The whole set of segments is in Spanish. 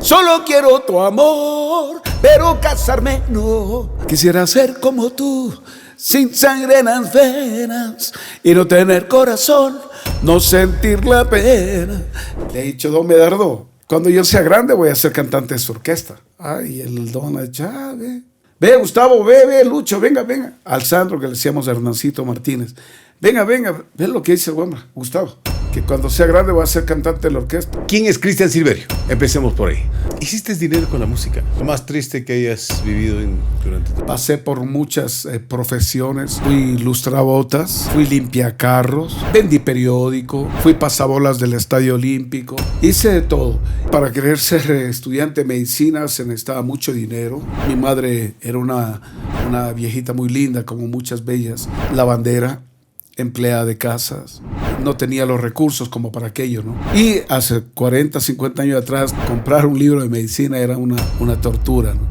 Solo quiero tu amor, pero casarme no. Quisiera ser como tú, sin sangre en las venas y no tener corazón, no sentir la pena. Le he dicho Don Medardo, cuando yo sea grande voy a ser cantante de su orquesta. Ay, el Don Chávez. Ve, Gustavo, ve, Lucho, venga. Al Sandro, que le decíamos a Hernancito Martínez. Venga, ve lo que dice el hombre, Gustavo. Que cuando sea grande voy a ser cantante de la orquesta. ¿Quién es Cristian Silverio? Empecemos por ahí. ¿Hiciste dinero con la música? Lo más triste que hayas vivido durante tu... Pasé por muchas profesiones. Fui lustrabotas, fui limpiacarros, vendí periódico, fui pasabolas del Estadio Olímpico. Hice de todo. Para querer ser estudiante de medicina se necesitaba mucho dinero. Mi madre era una viejita muy linda, como muchas bellas. Lavandera, empleada de casas, no tenía los recursos como para aquello, ¿no? Y hace 40, 50 años atrás, comprar un libro de medicina era una tortura, ¿no?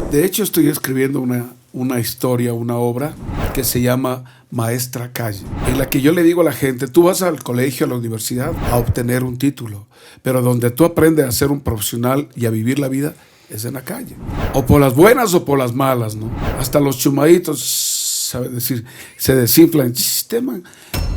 De hecho, estoy escribiendo una historia, una obra que se llama Maestra Calle, en la que yo le digo a la gente, tú vas al colegio, a la universidad, a obtener un título, pero donde tú aprendes a ser un profesional y a vivir la vida es en la calle. O por las buenas o por las malas, ¿no? Hasta los chumaditos, ¿sabe decir? Se desinflan,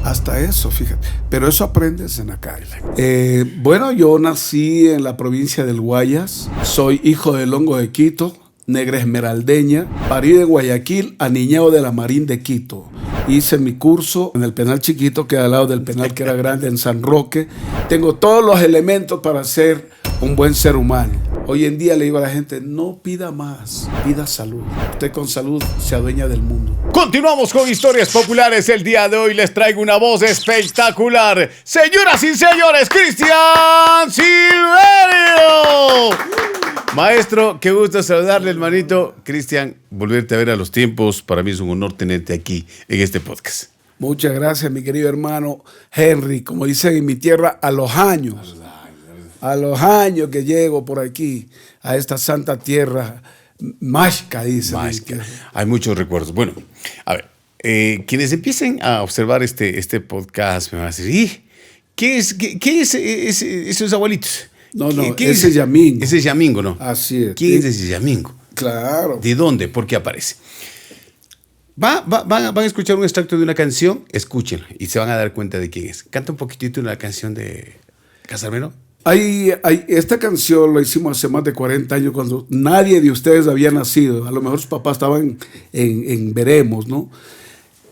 hasta eso, fíjate. Pero eso aprendes en la calle. Bueno, yo nací en la provincia del Guayas. Soy hijo del Hongo de Quito, negra esmeraldeña. Parí de Guayaquil, aniñado de la Marín de Quito. Hice mi curso en el penal chiquito, que al lado del penal que era grande, en San Roque. Tengo todos los elementos para ser un buen ser humano. Hoy en día le digo a la gente, no pida más, pida salud. Usted con salud se adueña del mundo. Continuamos con historias populares. El día de hoy les traigo una voz espectacular. Señoras y señores, Cristian Silverio. Maestro, qué gusto saludarle, hermanito. Cristian, volverte a ver a los tiempos. Para mí es un honor tenerte aquí en este podcast. Muchas gracias, mi querido hermano Henry. Como dicen en mi tierra, a los años que llego por aquí, a esta santa tierra, mágica, dice. Hay muchos recuerdos. Bueno, a ver, quienes empiecen a observar este podcast me van a decir, ¿qué es esos abuelitos? No, ese es Yamingo. Ese es Yamingo, ¿no? Así es. ¿Quién es ese Yamingo? Claro. ¿De dónde? ¿Por qué aparece? Van a escuchar un extracto de una canción, escúchenla y se van a dar cuenta de quién es. Canta un poquitito una canción de Casarmero. Esta canción la hicimos hace más de 40 años cuando nadie de ustedes había nacido. A lo mejor sus papás estaban en veremos, ¿no?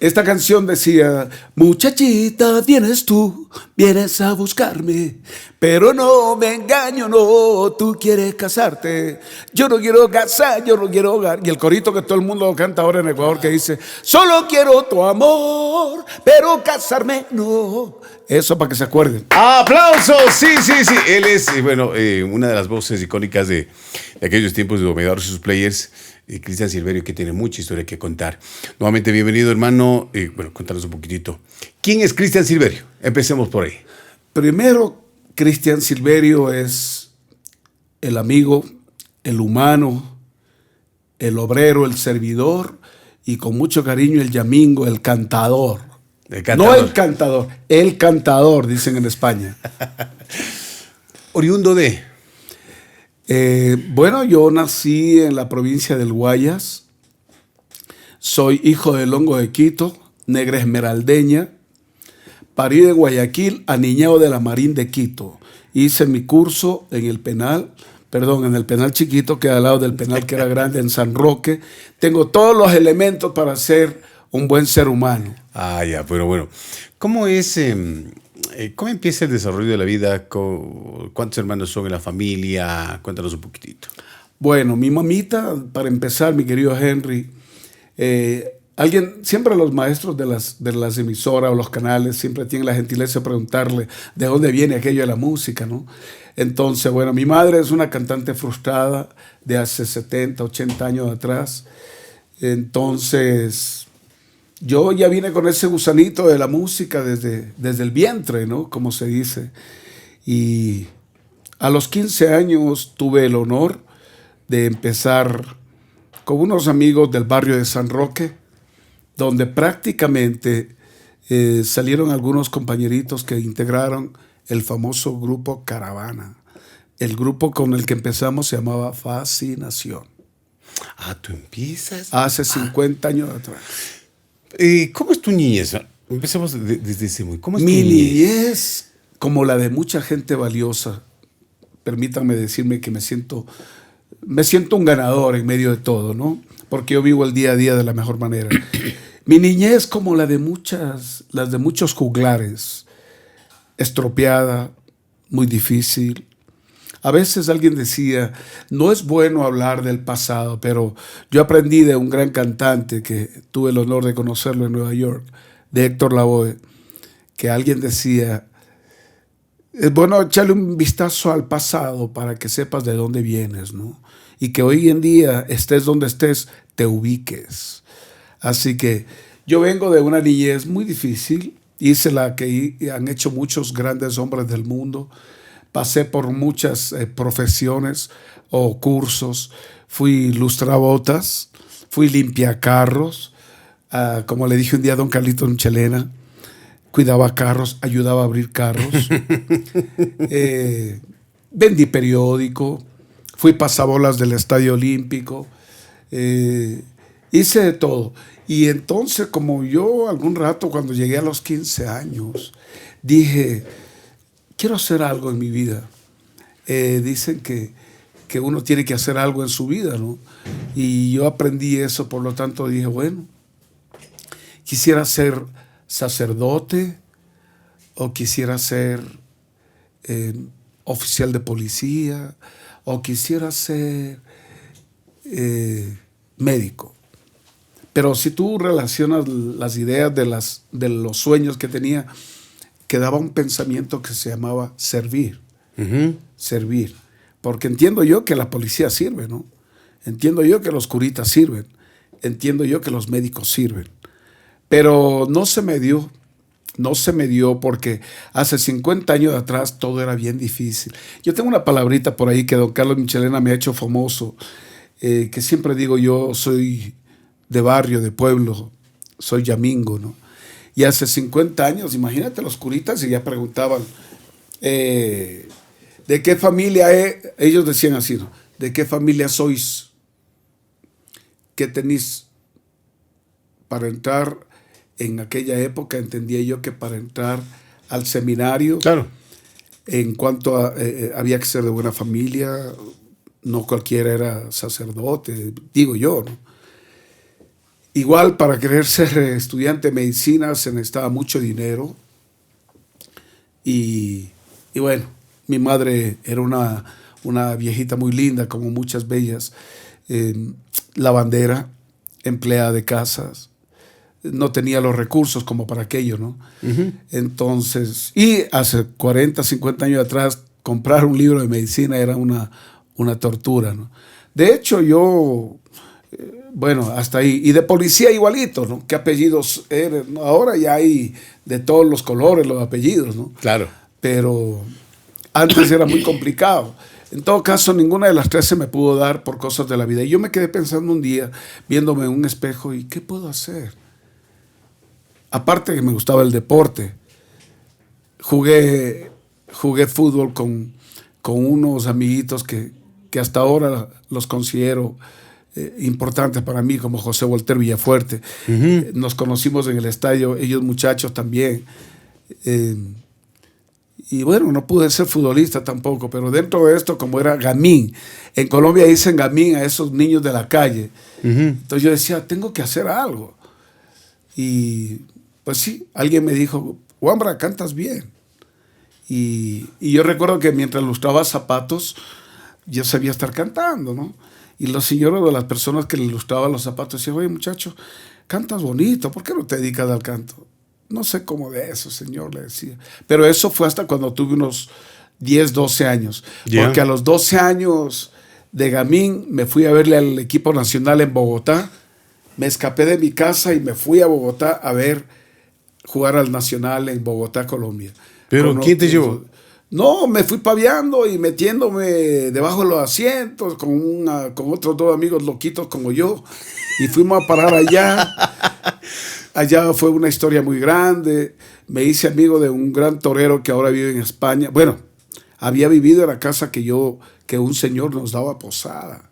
Esta canción decía, muchachita, vienes a buscarme, pero no me engaño, no, tú quieres casarte. Yo no quiero casar, yo no quiero hogar. Y el corito que todo el mundo canta ahora en Ecuador que dice, solo quiero tu amor, pero casarme no. Eso para que se acuerden. ¡Aplausos! Sí. Él es, una de las voces icónicas de aquellos tiempos de Domedores y sus players. Cristian Silverio, que tiene mucha historia que contar. Nuevamente, bienvenido, hermano. Cuéntanos un poquitito. ¿Quién es Cristian Silverio? Empecemos por ahí. Primero, Cristian Silverio es el amigo, el humano, el obrero, el servidor y con mucho cariño el Yamingo, el cantador. No el cantador, el cantador, dicen en España. ¿Oriundo de? Yo nací en la provincia del Guayas. Soy hijo del Hongo de Quito, negra esmeraldeña. Parí de Guayaquil, aniñado de la Marín de Quito. Hice mi curso en el penal chiquito, que al lado del penal que era grande, en San Roque. Tengo todos los elementos para ser un buen ser humano. Pero bueno. ¿Cómo empieza el desarrollo de la vida? ¿Cuántos hermanos son en la familia? Cuéntanos un poquitito. Bueno, mi mamita, para empezar, mi querido Henry, siempre los maestros de las emisoras o los canales siempre tienen la gentileza de preguntarle de dónde viene aquello de la música, ¿no? Entonces, mi madre es una cantante frustrada de hace 70, 80 años atrás. Entonces, yo ya vine con ese gusanito de la música desde el vientre, ¿no? Como se dice. Y a los 15 años tuve el honor de empezar con unos amigos del barrio de San Roque, donde prácticamente salieron algunos compañeritos que integraron el famoso grupo Caravana. El grupo con el que empezamos se llamaba Fascinación. Ah, tú empiezas. Hace 50 años atrás. ¿Cómo es tu niñez? Empecemos desde ese muy. ¿Cómo es Mi tu niñez? niñez, como la de mucha gente valiosa, permítanme decirme que me siento un ganador en medio de todo, ¿no? Porque yo vivo el día a día de la mejor manera. Mi niñez, como las de muchos juglares, estropeada, muy difícil. A veces alguien decía, no es bueno hablar del pasado, pero yo aprendí de un gran cantante que tuve el honor de conocerlo en Nueva York, de Héctor Lavoe, que alguien decía, es bueno echarle un vistazo al pasado para que sepas de dónde vienes, ¿no? Y que hoy en día, estés donde estés, te ubiques. Así que yo vengo de una niñez muy difícil, hice la que han hecho muchos grandes hombres del mundo. Pasé por muchas profesiones o cursos. Fui lustrabotas, fui limpiacarros. Como le dije un día a don Carlito Michelena, cuidaba carros, ayudaba a abrir carros. Vendí periódico, fui pasabolas del Estadio Olímpico. Hice de todo. Y entonces, como yo algún rato, cuando llegué a los 15 años, dije, quiero hacer algo en mi vida. Dicen que uno tiene que hacer algo en su vida, ¿no? Y yo aprendí eso, por lo tanto dije, bueno, quisiera ser sacerdote o quisiera ser oficial de policía o quisiera ser médico. Pero si tú relacionas las ideas de los sueños que tenía, quedaba un pensamiento que se llamaba servir. Uh-huh. Servir. Porque entiendo yo que la policía sirve, ¿no? Entiendo yo que los curitas sirven. Entiendo yo que los médicos sirven. Pero no se me dio. No se me dio porque hace 50 años atrás todo era bien difícil. Yo tengo una palabrita por ahí que don Carlos Michelena me ha hecho famoso, que siempre digo, yo soy de barrio, de pueblo, soy yamingo, ¿no? Y hace 50 años, imagínate, los curitas y ya preguntaban, ¿de qué familia es? Ellos decían así, ¿no? ¿De qué familia sois? ¿Qué tenéis? Para entrar en aquella época, entendía yo que para entrar al seminario, Claro. en cuanto a, había que ser de buena familia, no cualquiera era sacerdote, digo yo, ¿no? Igual para querer ser estudiante de medicina se necesitaba mucho dinero y bueno, mi madre era una viejita muy linda, como muchas bellas, lavandera, empleada de casas, no tenía los recursos como para aquello, ¿no? Uh-huh. Entonces, y hace 40, 50 años atrás, comprar un libro de medicina era una tortura, ¿no? De hecho, yo... Bueno, hasta ahí. Y de policía igualito, ¿no? ¿Qué apellidos eres? Ahora ya hay de todos los colores los apellidos, ¿no? Claro. Pero antes era muy complicado. En todo caso, ninguna de las tres se me pudo dar por cosas de la vida. Y yo me quedé pensando un día, viéndome en un espejo, ¿y qué puedo hacer? Aparte que me gustaba el deporte. Jugué fútbol con unos amiguitos que hasta ahora los considero importantes para mí, como José Walter Villafuerte. Uh-huh. Nos conocimos en el estadio, ellos muchachos también. Y bueno, no pude ser futbolista tampoco, pero dentro de esto, como era gamín, en Colombia dicen gamín a esos niños de la calle. Uh-huh. Entonces yo decía, tengo que hacer algo. Y pues sí, alguien me dijo, Wambra, cantas bien. Y yo recuerdo que mientras lustraba zapatos, yo sabía estar cantando, ¿no? Y los señores de las personas que le ilustraban los zapatos decían, oye muchacho, cantas bonito, ¿por qué no te dedicas al canto? No sé cómo de eso, señor, le decía. Pero eso fue hasta cuando tuve unos 10, 12 años. Yeah. Porque a los 12 años de gamín me fui a verle al equipo nacional en Bogotá, me escapé de mi casa y me fui a Bogotá a ver jugar al Nacional en Bogotá, Colombia. ¿Pero quién te llevó? No, me fui paviando y metiéndome debajo de los asientos con otros dos amigos loquitos como yo. Y fuimos a parar allá. Allá fue una historia muy grande. Me hice amigo de un gran torero que ahora vive en España. Bueno, Había vivido en la casa que un señor nos daba posada.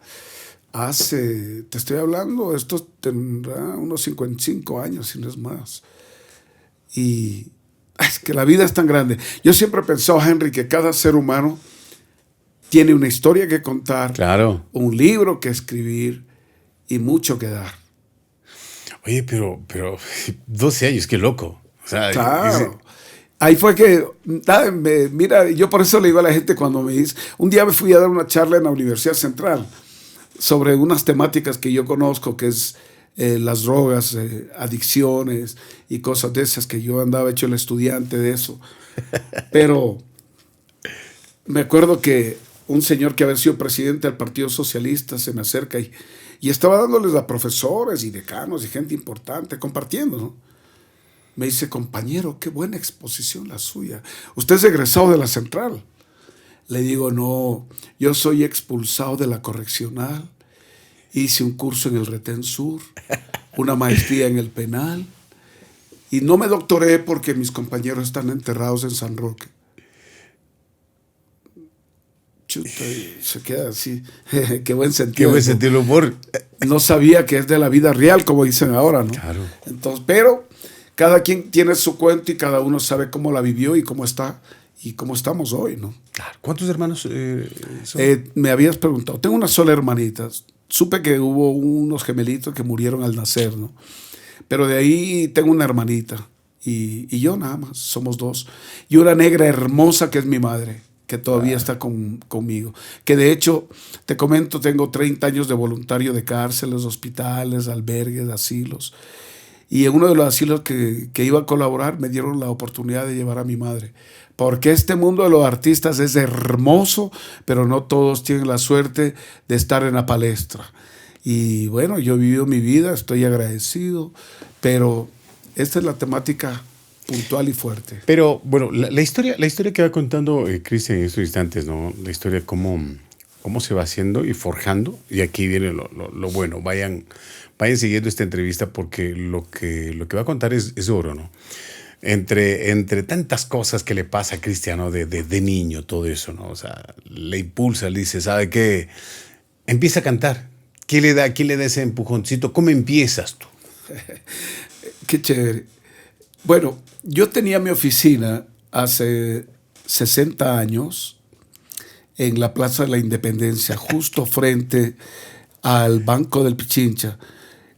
Te estoy hablando, esto tendrá unos 55 años, si no es más. Y es que la vida es tan grande. Yo siempre he pensado, Henry, que cada ser humano tiene una historia que contar, Claro. un libro que escribir y mucho que dar. Oye, pero 12 años, qué loco. O sea, Claro. Ahí fue que, mira, yo por eso le digo a la gente cuando me dice, un día me fui a dar una charla en la Universidad Central sobre unas temáticas que yo conozco, que es las drogas, adicciones y cosas de esas, que yo andaba hecho el estudiante de eso. Pero me acuerdo que un señor que había sido presidente del Partido Socialista se me acerca y estaba dándoles a profesores y decanos y gente importante, compartiendo, ¿no? Me dice, compañero, qué buena exposición la suya. Usted es egresado de la Central. Le digo, no, yo soy expulsado de la correccional. Hice un curso en el Retén Sur, una maestría en el penal. Y no me doctoré porque mis compañeros están enterrados en San Roque. Chuta, se queda así. Qué buen sentido. Qué buen sentido el humor. No sabía que es de la vida real, como dicen ahora, ¿no? Claro. Entonces, pero cada quien tiene su cuento y cada uno sabe cómo la vivió y cómo está y cómo estamos hoy, ¿no? Claro. ¿Cuántos hermanos son? Me habías preguntado. Tengo una sola hermanita. Supe que hubo unos gemelitos que murieron al nacer, ¿no? Pero de ahí tengo una hermanita y yo nada más, somos dos. Y una negra hermosa que es mi madre, que todavía está conmigo. Que de hecho, te comento, tengo 30 años de voluntario de cárceles, hospitales, albergues, asilos. Y en uno de los asilos que iba a colaborar me dieron la oportunidad de llevar a mi madre. Porque este mundo de los artistas es hermoso, pero no todos tienen la suerte de estar en la palestra. Y bueno, yo he vivido mi vida, estoy agradecido, pero esta es la temática puntual y fuerte. Pero bueno, la historia que va contando Cristian en estos instantes, ¿no? La historia cómo se va haciendo y forjando. Y aquí viene lo bueno. Vayan siguiendo esta entrevista porque lo que va a contar es oro, ¿no? Entre tantas cosas que le pasa a Cristian, ¿no? de niño, todo eso, ¿no? O sea, le impulsa, le dice, ¿sabe qué? Empieza a cantar. ¿Quién le da ese empujoncito? ¿Cómo empiezas tú? Qué chévere. Bueno, yo tenía mi oficina hace 60 años en la Plaza de la Independencia, justo frente al Banco del Pichincha.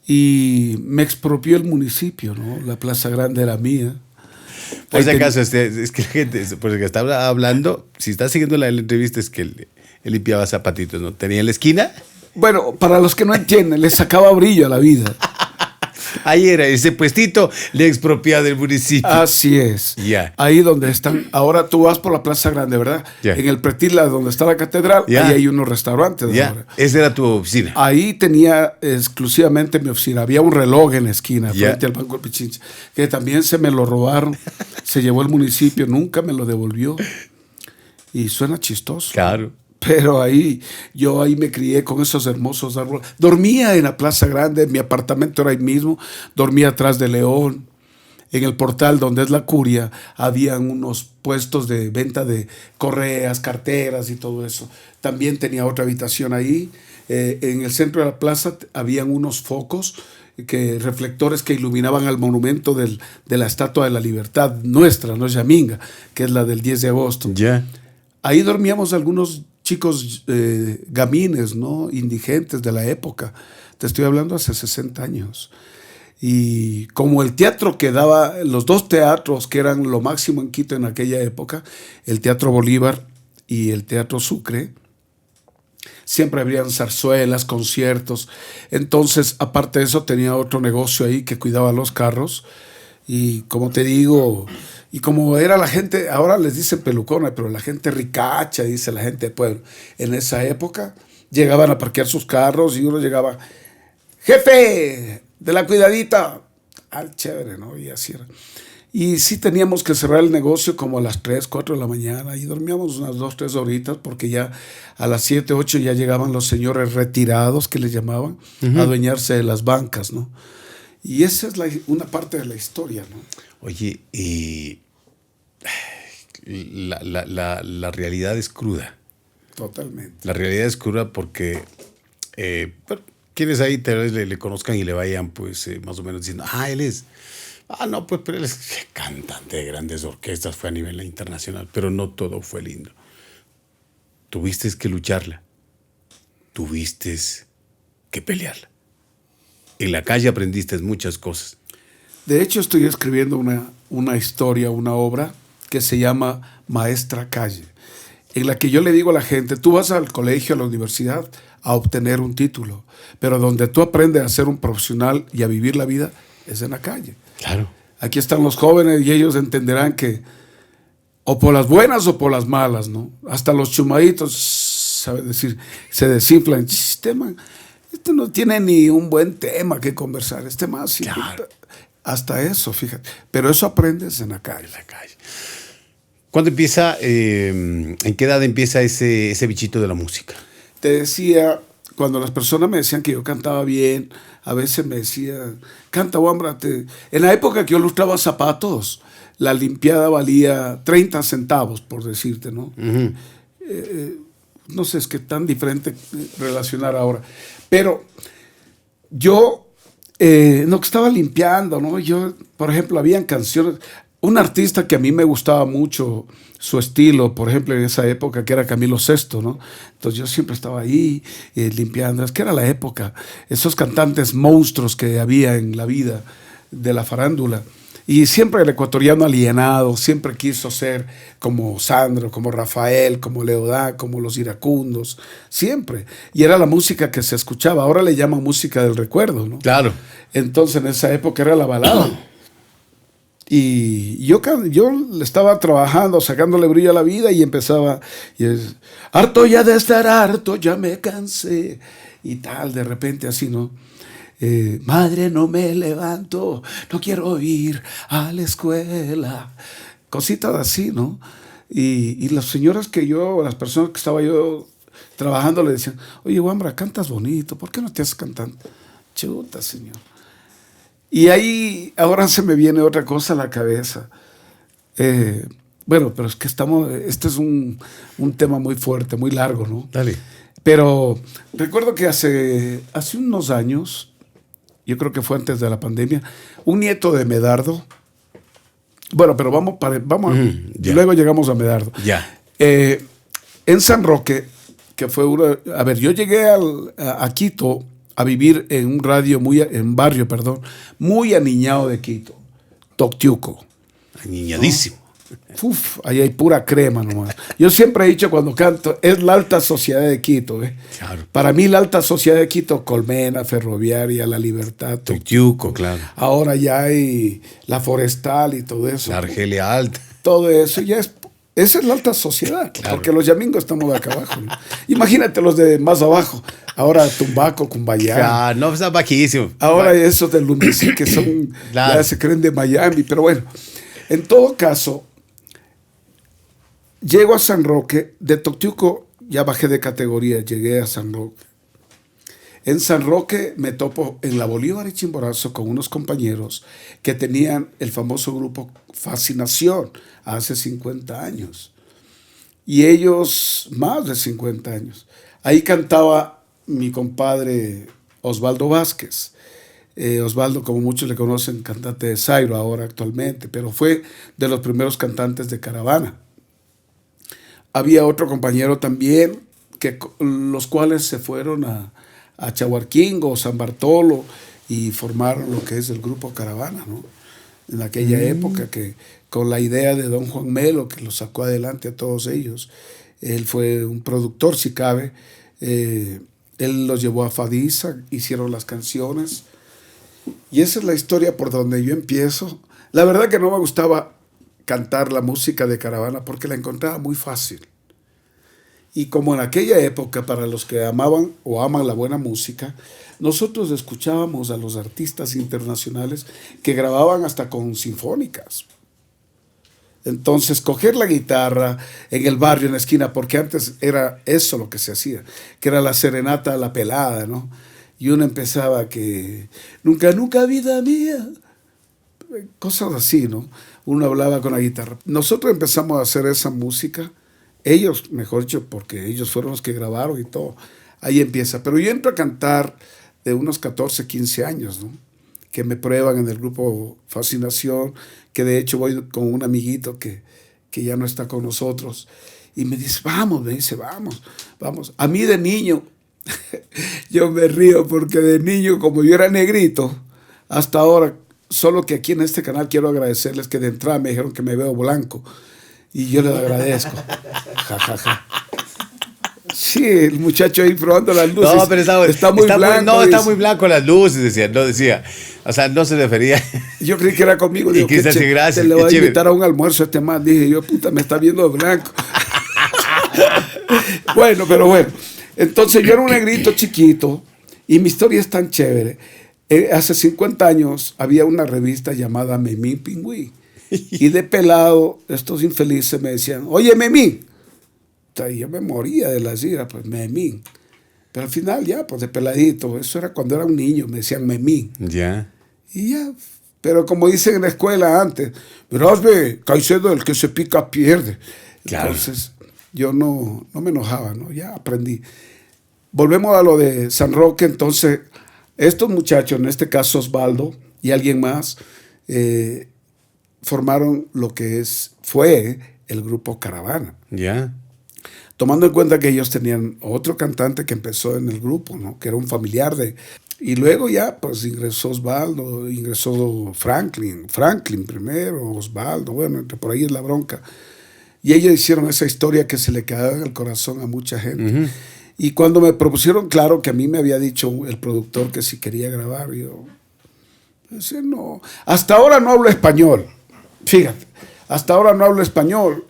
Y me expropió el municipio, ¿no? La Plaza Grande era mía. Por si acaso, es que la gente, por el que está hablando, si está siguiendo la entrevista, es que él limpiaba zapatitos, ¿no? Tenía en la esquina. Bueno, para los que no entienden, le sacaba brillo a la vida. Ahí era ese puestito, le expropiaba del municipio. Así es. Ya. Ahí donde están. Ahora tú vas por la Plaza Grande, ¿verdad? Ya. En el Pretila, donde está la catedral, Ya. ahí hay unos restaurantes. Ya. Ahora. Esa era tu oficina. Ahí tenía exclusivamente mi oficina. Había un reloj en la esquina, Ya. frente al Banco del Pichincha, que también se me lo robaron. Se llevó el municipio, nunca me lo devolvió. Y suena chistoso. Claro. Pero yo ahí me crié con esos hermosos árboles. Dormía en la Plaza Grande, mi apartamento era ahí mismo. Dormía atrás de León. En el portal donde es la curia, habían unos puestos de venta de correas, carteras y todo eso. También tenía otra habitación ahí. En el centro de la plaza habían unos focos, reflectores que iluminaban al monumento de la Estatua de la Libertad nuestra, no Yaminga, que es la del 10 de agosto. Ya. Ahí dormíamos algunos chicos gamines, ¿no? Indigentes de la época. Te estoy hablando hace 60 años. Y como el teatro que daba, los dos teatros que eran lo máximo en Quito en aquella época, el Teatro Bolívar y el Teatro Sucre, siempre habrían zarzuelas, conciertos. Entonces, aparte de eso, tenía otro negocio ahí que cuidaba los carros. Y como te digo, y como era la gente, ahora les dicen pelucona, pero la gente ricacha, dice la gente del pueblo. En esa época llegaban a parquear sus carros y uno llegaba, jefe, de la cuidadita. Chévere, ¿no? Y así era. Y sí teníamos que cerrar el negocio como a las 3, 4 de la mañana y dormíamos unas 2, 3 horitas porque ya a las 7, 8 ya llegaban los señores retirados, que les llamaban, a adueñarse de las bancas, ¿no? Y esa es una parte de la historia, ¿no? Oye, y la realidad es cruda. Totalmente. La realidad es cruda porque bueno, quienes ahí tal vez le conozcan y le vayan pues más o menos diciendo, él es, no, pues pero él es cantante de grandes orquestas, fue a nivel internacional, pero no todo fue lindo. Tuviste que lucharla, tuviste que pelearla. En la calle aprendiste muchas cosas. De hecho, estoy escribiendo una historia, una obra que se llama Maestra Calle, en la que yo le digo a la gente, tú vas al colegio, a la universidad, a obtener un título, pero donde tú aprendes a ser un profesional y a vivir la vida es en la calle. Claro. Aquí están los jóvenes y ellos entenderán que o por las buenas o por las malas, ¿no? Hasta los chumaditos, ¿sabes decir? Se desinflan. Este no tiene ni un buen tema que conversar. Este más, sí, claro. Hasta eso, fíjate. Pero eso aprendes en la calle. ¿Cuándo empieza, en qué edad empieza ese bichito de la música? Te decía, cuando las personas me decían que yo cantaba bien, a veces me decían, canta, Wambra. En la época que yo lustraba zapatos, la limpiada valía 30 centavos, por decirte, ¿no? Uh-huh. No sé, es que es tan diferente relacionar ahora. Pero yo no estaba limpiando, ¿no? Yo, por ejemplo, habían canciones. Un artista que a mí me gustaba mucho su estilo, por ejemplo, en esa época, que era Camilo Sesto, ¿no? Entonces yo siempre estaba ahí limpiando. Es que era la época, esos cantantes monstruos que había en la vida de la farándula. Y siempre el ecuatoriano alienado, siempre quiso ser como Sandro, como Rafael, como Leodá, como los iracundos, siempre. Y era la música que se escuchaba. Ahora le llaman música del recuerdo, ¿no? Claro. Entonces en esa época era la balada. Y yo estaba trabajando, sacándole brillo a la vida y empezaba, harto ya de estar harto, ya me cansé, y tal, de repente así, ¿no? Madre, no me levanto, no quiero ir a la escuela, cositas así, ¿no? Y las señoras las personas que estaba yo trabajando le decían, oye, Wambra, cantas bonito, ¿por qué no te haces cantando? Chuta, señor. Y ahí ahora se me viene otra cosa a la cabeza. Bueno, pero es que este es un tema muy fuerte, muy largo, ¿no? Dale. Pero recuerdo que hace unos años, yo creo que fue antes de la pandemia, un nieto de Medardo, bueno, pero vamos luego llegamos a Medardo. Ya. En San Roque, que fue yo llegué a Quito a vivir en un barrio muy aniñado de Quito, Toctiuco. Aniñadísimo. ¿No? Ahí hay pura crema nomás. Yo siempre he dicho cuando canto, es la alta sociedad de Quito. Claro. Para mí la alta sociedad de Quito, Colmena, Ferroviaria, La Libertad. Toctiuco, claro. Ahora ya hay la Forestal y todo eso. La Argelia Alta. Todo eso ya esa es la alta sociedad, claro. Porque los yamingos estamos de acá abajo, ¿no? Imagínate los de más abajo. Ahora Tumbaco, Cumbayá. No, está bajísimo. Ahora esos de Lumbisi que son, claro, ya se creen de Miami. Pero bueno, en todo caso, llego a San Roque. De Toctiuco ya bajé de categoría, llegué a San Roque. En San Roque me topo en la Bolívar y Chimborazo con unos compañeros que tenían el famoso grupo Fascinación hace 50 años. Y ellos, más de 50 años. Ahí cantaba mi compadre Osvaldo Vázquez. Osvaldo, como muchos le conocen, cantante de Zairo ahora actualmente, pero fue de los primeros cantantes de Caravana. Había otro compañero también, los cuales se fueron a Chahuarquingo, San Bartolo, y formaron lo que es el grupo Caravana, ¿no? En aquella época, que con la idea de don Juan Melo, que los sacó adelante a todos ellos. Él fue un productor, si cabe. Él los llevó a Fadiza, hicieron las canciones. Y esa es la historia por donde yo empiezo. La verdad que no me gustaba cantar la música de Caravana porque la encontraba muy fácil. Y como en aquella época, para los que amaban o aman la buena música, nosotros escuchábamos a los artistas internacionales que grababan hasta con sinfónicas. Entonces, coger la guitarra en el barrio, en la esquina, porque antes era eso lo que se hacía, que era la serenata a la pelada, ¿no? Y uno empezaba que, nunca, nunca vida mía, cosas así, ¿no? uno hablaba con la guitarra. Nosotros empezamos a hacer esa música, ellos, mejor dicho, porque ellos fueron los que grabaron y todo. Ahí empieza. Pero yo entro a cantar de unos 14, 15 años, ¿no? Que me prueban en el grupo Fascinación, que de hecho voy con un amiguito que ya no está con nosotros. Y me dice, vamos. A mí de niño, yo me río porque de niño, como yo era negrito, hasta ahora, solo que aquí en este canal quiero agradecerles que de entrada me dijeron que me veo blanco. Y yo les agradezco. Ja, ja, ja. Sí, el muchacho ahí probando las luces. No, pero está muy blanco. Está muy blanco las luces, decía. O sea, no se refería. Yo creí que era conmigo. Digo, y que se hace gracia. Te le voy a invitar a un almuerzo a este man. Dije yo, puta, me está viendo blanco. Bueno. Entonces yo era un negrito chiquito y mi historia es tan chévere. Hace 50 años había una revista llamada Memín Pingüí. Y de pelado, estos infelices me decían, oye, Memín. Y yo me moría de las iras, pues Memín. Pero al final ya, pues de peladito, eso era cuando era un niño, me decían Memín. Ya. Y ya, pero como dicen en la escuela antes, verás, ve, Caicedo, el que se pica pierde. Claro. Entonces yo no me enojaba, ¿no? Ya aprendí. Volvemos a lo de San Roque, entonces estos muchachos, en este caso Osvaldo y alguien más, formaron lo que fue el grupo Caravana. Ya. Tomando en cuenta que ellos tenían otro cantante que empezó en el grupo, ¿no? Que era un familiar de... Y luego ya, pues ingresó Osvaldo, ingresó Franklin primero, Osvaldo, bueno, por ahí es la bronca. Y ellos hicieron esa historia que se le quedaba en el corazón a mucha gente. Uh-huh. Y cuando me propusieron, claro, que a mí me había dicho el productor que si quería grabar, yo decía, no. Hasta ahora no hablo español, fíjate, hasta ahora no hablo español.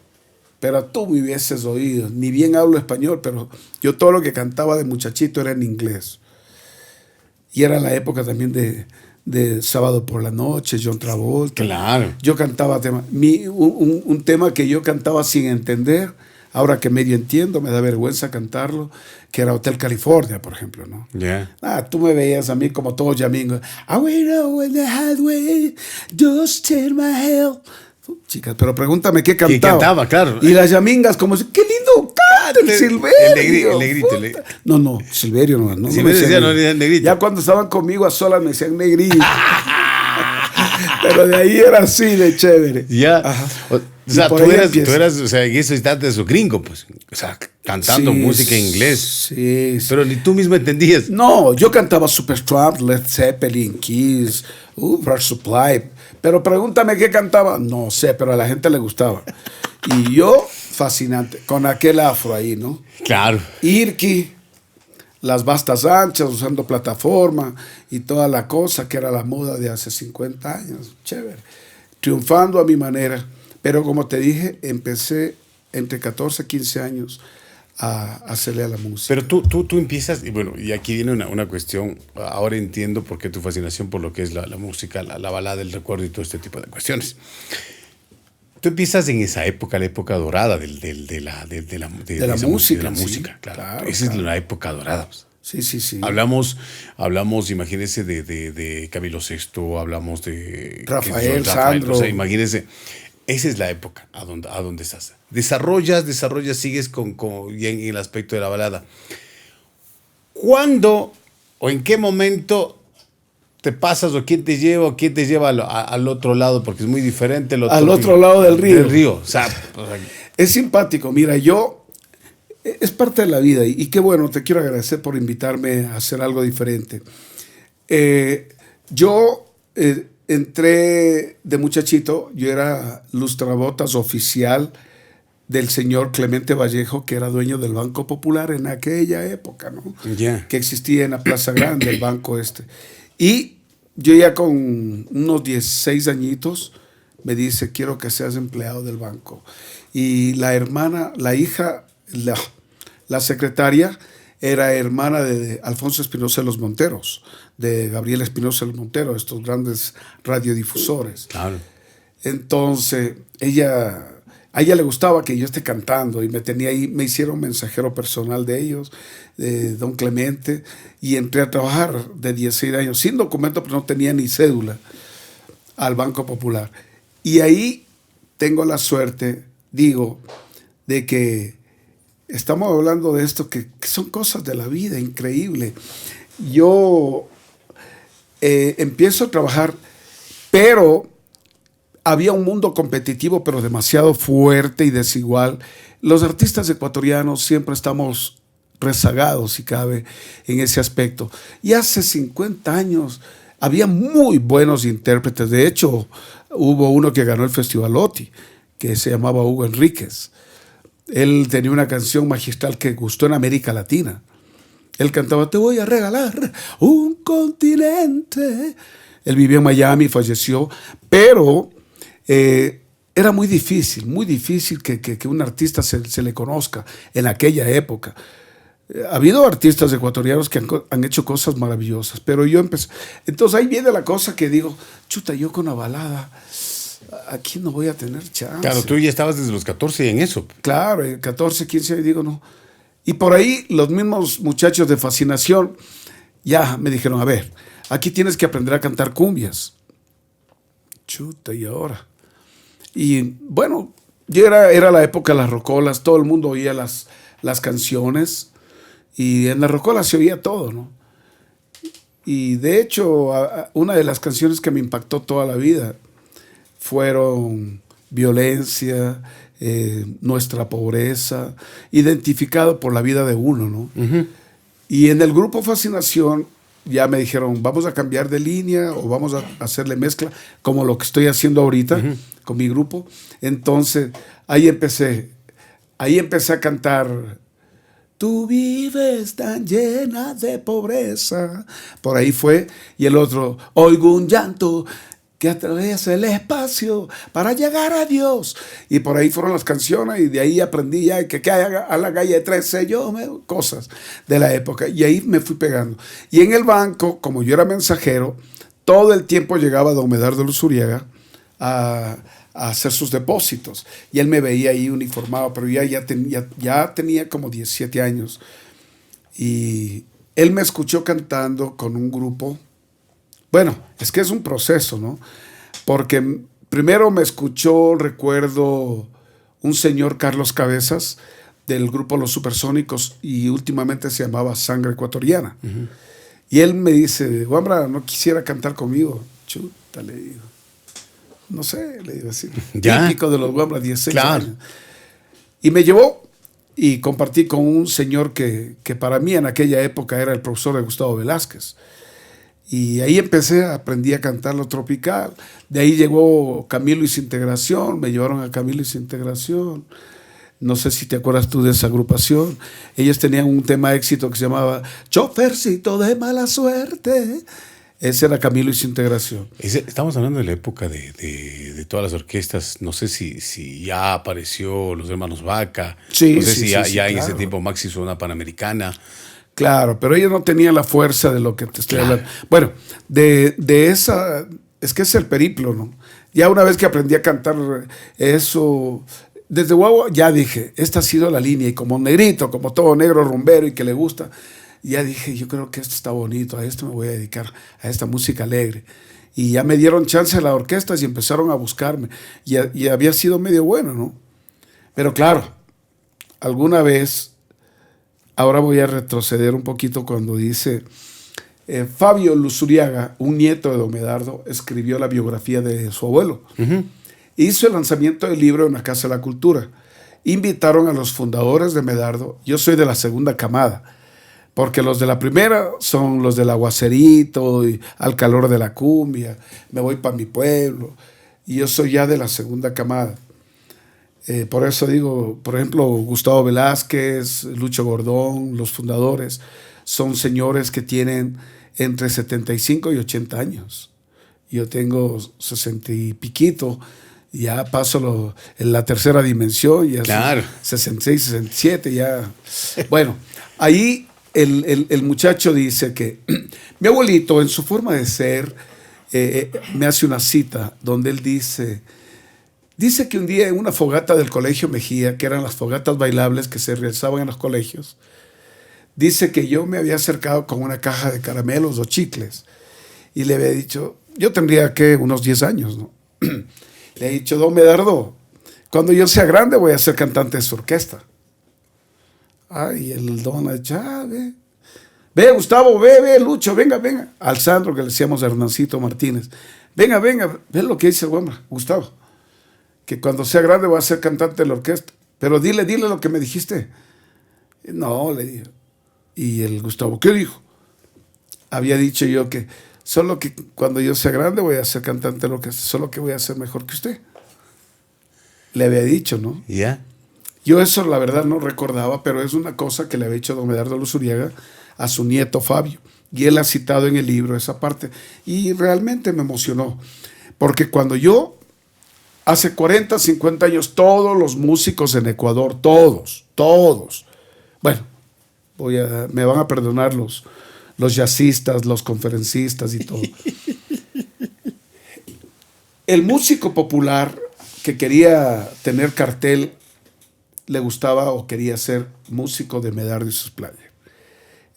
Pero tú me hubieses oído, ni bien hablo español, pero yo todo lo que cantaba de muchachito era en inglés. Y era la época también de Sábado por la Noche, John Travolta. Claro. Yo cantaba un tema que yo cantaba sin entender, ahora que medio entiendo, me da vergüenza cantarlo, que era Hotel California, por ejemplo, ¿no? Yeah. Tú me veías a mí como todo yamingo. I went out in the highway, just turn my hell. Chicas, pero pregúntame qué cantaba. ¿Qué cantaba, claro? Y las yamingas como, qué lindo canta el Silverio. El negrito. No, Silverio no. Silverio decía no, negrito. Ya cuando estaban conmigo a solas me decían negrito. Pero de ahí era así de chévere. Ya. Ajá. O sea, tú eras, o sea, en ese instante su gringo, pues. O sea, cantando música en inglés. Sí. Pero ni tú mismo entendías. No, yo cantaba Supertramp, Led Zeppelin, Kiss, Blood Supply. Pero pregúntame qué cantaba. No sé, pero a la gente le gustaba. Y yo, fascinante, con aquel afro ahí, ¿no? Claro. Irki, las bastas anchas, usando plataforma y toda la cosa que era la moda de hace 50 años. Chévere. Triunfando a mi manera. Pero como te dije, empecé entre 14 y 15 años a hacerle a la música. Pero tú empiezas, y bueno, y aquí viene una cuestión, ahora entiendo por qué tu fascinación por lo que es la música, la balada, el recuerdo y todo este tipo de cuestiones. Tú empiezas en esa época, la época dorada de la música, claro. Esa es la época dorada. Sí. Hablamos, imagínese, de Camilo VI, hablamos de Rafael, Sandro. O sea, imagínese. Esa es la época a donde estás. Desarrollas, sigues con en el aspecto de la balada. ¿Cuándo o en qué momento te pasas o quién te lleva al otro lado? Porque es muy diferente. Al otro lado del río. O sea, es simpático. Mira, es parte de la vida y qué bueno, te quiero agradecer por invitarme a hacer algo diferente. Entré de muchachito, yo era lustrabotas oficial del señor Clemente Vallejo, que era dueño del Banco Popular en aquella época, ¿no? Yeah. Que existía en la Plaza Grande, el banco este. Y yo ya con unos 16 añitos me dice, quiero que seas empleado del banco. Y la hermana, la hija, la secretaria, era hermana de Alfonso Espinosa de los Monteros, de Gabriel Espinosa de los Monteros, estos grandes radiodifusores. Claro. Entonces, a ella le gustaba que yo esté cantando y me tenía ahí, me hicieron mensajero personal de ellos, de don Clemente, y entré a trabajar de 16 años, sin documento, pero no tenía ni cédula, al Banco Popular. Y ahí tengo la suerte, digo, de que estamos hablando de esto, que son cosas de la vida, increíble. Yo empiezo a trabajar, pero había un mundo competitivo, pero demasiado fuerte y desigual. Los artistas ecuatorianos siempre estamos rezagados, si cabe, en ese aspecto. Y hace 50 años había muy buenos intérpretes. De hecho, hubo uno que ganó el Festival OTI, que se llamaba Hugo Enríquez. Él tenía una canción magistral que gustó en América Latina. Él cantaba, te voy a regalar un continente. Él vivió en Miami, falleció, pero era muy difícil que un artista se le conozca en aquella época. Ha habido artistas ecuatorianos que han hecho cosas maravillosas, pero yo empecé. Entonces ahí viene la cosa que digo, chuta, yo con la balada, aquí no voy a tener chance. Claro, tú ya estabas desde los 14 en eso. Claro, 14, 15, digo, no. Y por ahí los mismos muchachos de Fascinación ya me dijeron, a ver, aquí tienes que aprender a cantar cumbias. Chuta, ¿y ahora? Y bueno, yo era la época de las rocolas, todo el mundo oía las canciones y en las rocolas se oía todo, ¿no? Y de hecho, una de las canciones que me impactó toda la vida fueron Violencia, Nuestra Pobreza, identificado por la vida de uno, ¿no? Uh-huh. Y en el grupo Fascinación ya me dijeron, vamos a cambiar de línea o vamos a hacerle mezcla, como lo que estoy haciendo ahorita con mi grupo. Entonces, ahí empecé a cantar, tú vives tan llena de pobreza. Por ahí fue. Y el otro, oigo un llanto que atraviesa el espacio para llegar a Dios. Y por ahí fueron las canciones y de ahí aprendí ya que a la calle 13, cosas de la época. Y ahí me fui pegando. Y en el banco, como yo era mensajero, todo el tiempo llegaba don Medardo Luzuriaga a hacer sus depósitos. Y él me veía ahí uniformado, pero ya tenía como 17 años. Y él me escuchó cantando con un grupo. Bueno, es que es un proceso, ¿no? Porque primero me escuchó, recuerdo, un señor Carlos Cabezas del grupo Los Supersónicos y últimamente se llamaba Sangre Ecuatoriana. Uh-huh. Y él me dice, Wambra, ¿no quisiera cantar conmigo? Chuta, le digo. No sé, le digo así. Típico de los Wambra, 16 años. Y me llevó y compartí con un señor que para mí en aquella época era el profesor de Gustavo Velázquez. Y ahí aprendí a cantar lo tropical. De ahí llegó Camilo y su integración, me llevaron a Camilo y su integración. No sé si te acuerdas tú de esa agrupación. Ellos tenían un tema de éxito que se llamaba Chofercito de mala suerte. Ese era Camilo y su integración. Estamos hablando de la época de todas las orquestas. No sé si ya apareció los hermanos Vaca. Sí, no sé si ya claro. en ese tiempo Maxi hizo una Panamericana. Claro, pero ellos no tenían la fuerza de lo que te estoy hablando. Bueno, de esa, es que es el periplo, ¿no? Ya una vez que aprendí a cantar eso, desde guagua ya dije, esta ha sido la línea, y como negrito, como todo negro rumbero y que le gusta, ya dije, yo creo que esto está bonito, a esto me voy a dedicar, a esta música alegre. Y ya me dieron chance a las orquestas y empezaron a buscarme, y había sido medio bueno, ¿no? Pero claro, alguna vez... Ahora voy a retroceder un poquito cuando dice Fabio Luzuriaga, un nieto de don Medardo, escribió la biografía de su abuelo. Uh-huh. Hizo el lanzamiento del libro en la Casa de la Cultura. Invitaron a los fundadores de Medardo. Yo soy de la segunda camada, porque los de la primera son los del aguacerito y al calor de la cumbia, me voy para mi pueblo. Y yo soy ya de la segunda camada. Por eso digo, por ejemplo, Gustavo Velázquez, Lucho Gordón, los fundadores, son señores que tienen entre 75 y 80 años. Yo tengo 60 y piquito, ya paso en la tercera dimensión, ya claro. 66, 67, ya. Bueno, ahí el muchacho dice que mi abuelito, en su forma de ser, me hace una cita donde él dice que un día en una fogata del Colegio Mejía, que eran las fogatas bailables que se realizaban en los colegios, dice que yo me había acercado con una caja de caramelos o chicles y le había dicho, yo tendría unos 10 años, ¿no? Le he dicho, don Medardo, cuando yo sea grande voy a ser cantante de su orquesta. Ay, el don ha dicho, ve Gustavo, ve Lucho, venga. Al Sandro, que le decíamos a Hernancito Martínez. Venga, ve lo que dice el hombre, Gustavo. Que cuando sea grande voy a ser cantante de la orquesta. Pero dile lo que me dijiste. No, le dije. Y el Gustavo, ¿qué dijo? Había dicho yo que solo que cuando yo sea grande voy a ser cantante de la orquesta, solo que voy a ser mejor que usted. Le había dicho, ¿no? Ya. Yo eso la verdad no recordaba, pero es una cosa que le había dicho don Medardo Luzuriaga a su nieto Fabio. Y él ha citado en el libro esa parte. Y realmente me emocionó. Porque cuando yo, hace 40, 50 años, todos los músicos en Ecuador, todos, bueno, me van a perdonar los jazzistas, los conferencistas y todo. El músico popular que quería tener cartel le gustaba o quería ser músico de Medardo y sus playas.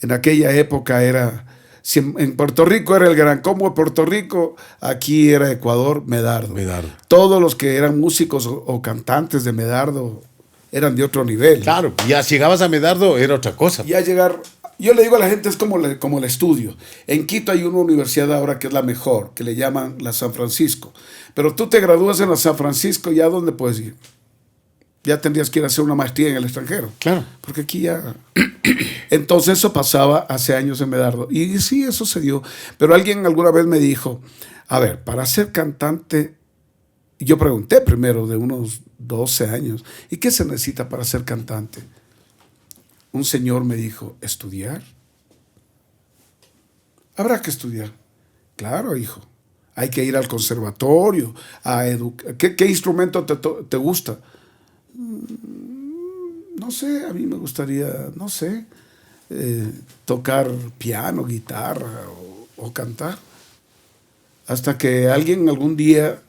En aquella época en Puerto Rico era el Gran Combo de Puerto Rico, aquí era Ecuador, Medardo. Todos los que eran músicos o cantantes de Medardo eran de otro nivel. Claro, ya llegabas a Medardo era otra cosa. Ya llegar, yo le digo a la gente, es como el estudio. En Quito hay una universidad ahora que es la mejor, que le llaman la San Francisco. Pero tú te gradúas en la San Francisco, ¿ya dónde puedes ir? Ya tendrías que ir a hacer una maestría en el extranjero. Claro. Porque aquí ya... Entonces eso pasaba hace años en Medardo. Y sí, eso se dio. Pero alguien alguna vez me dijo, a ver, para ser cantante, yo pregunté primero de unos 12 años, ¿y qué se necesita para ser cantante? Un señor me dijo, ¿estudiar? Habrá que estudiar. Claro, hijo. Hay que ir al conservatorio, a educar. ¿Qué instrumento te gusta? No sé, a mí me gustaría, no sé, tocar piano, guitarra o cantar. Hasta que alguien algún día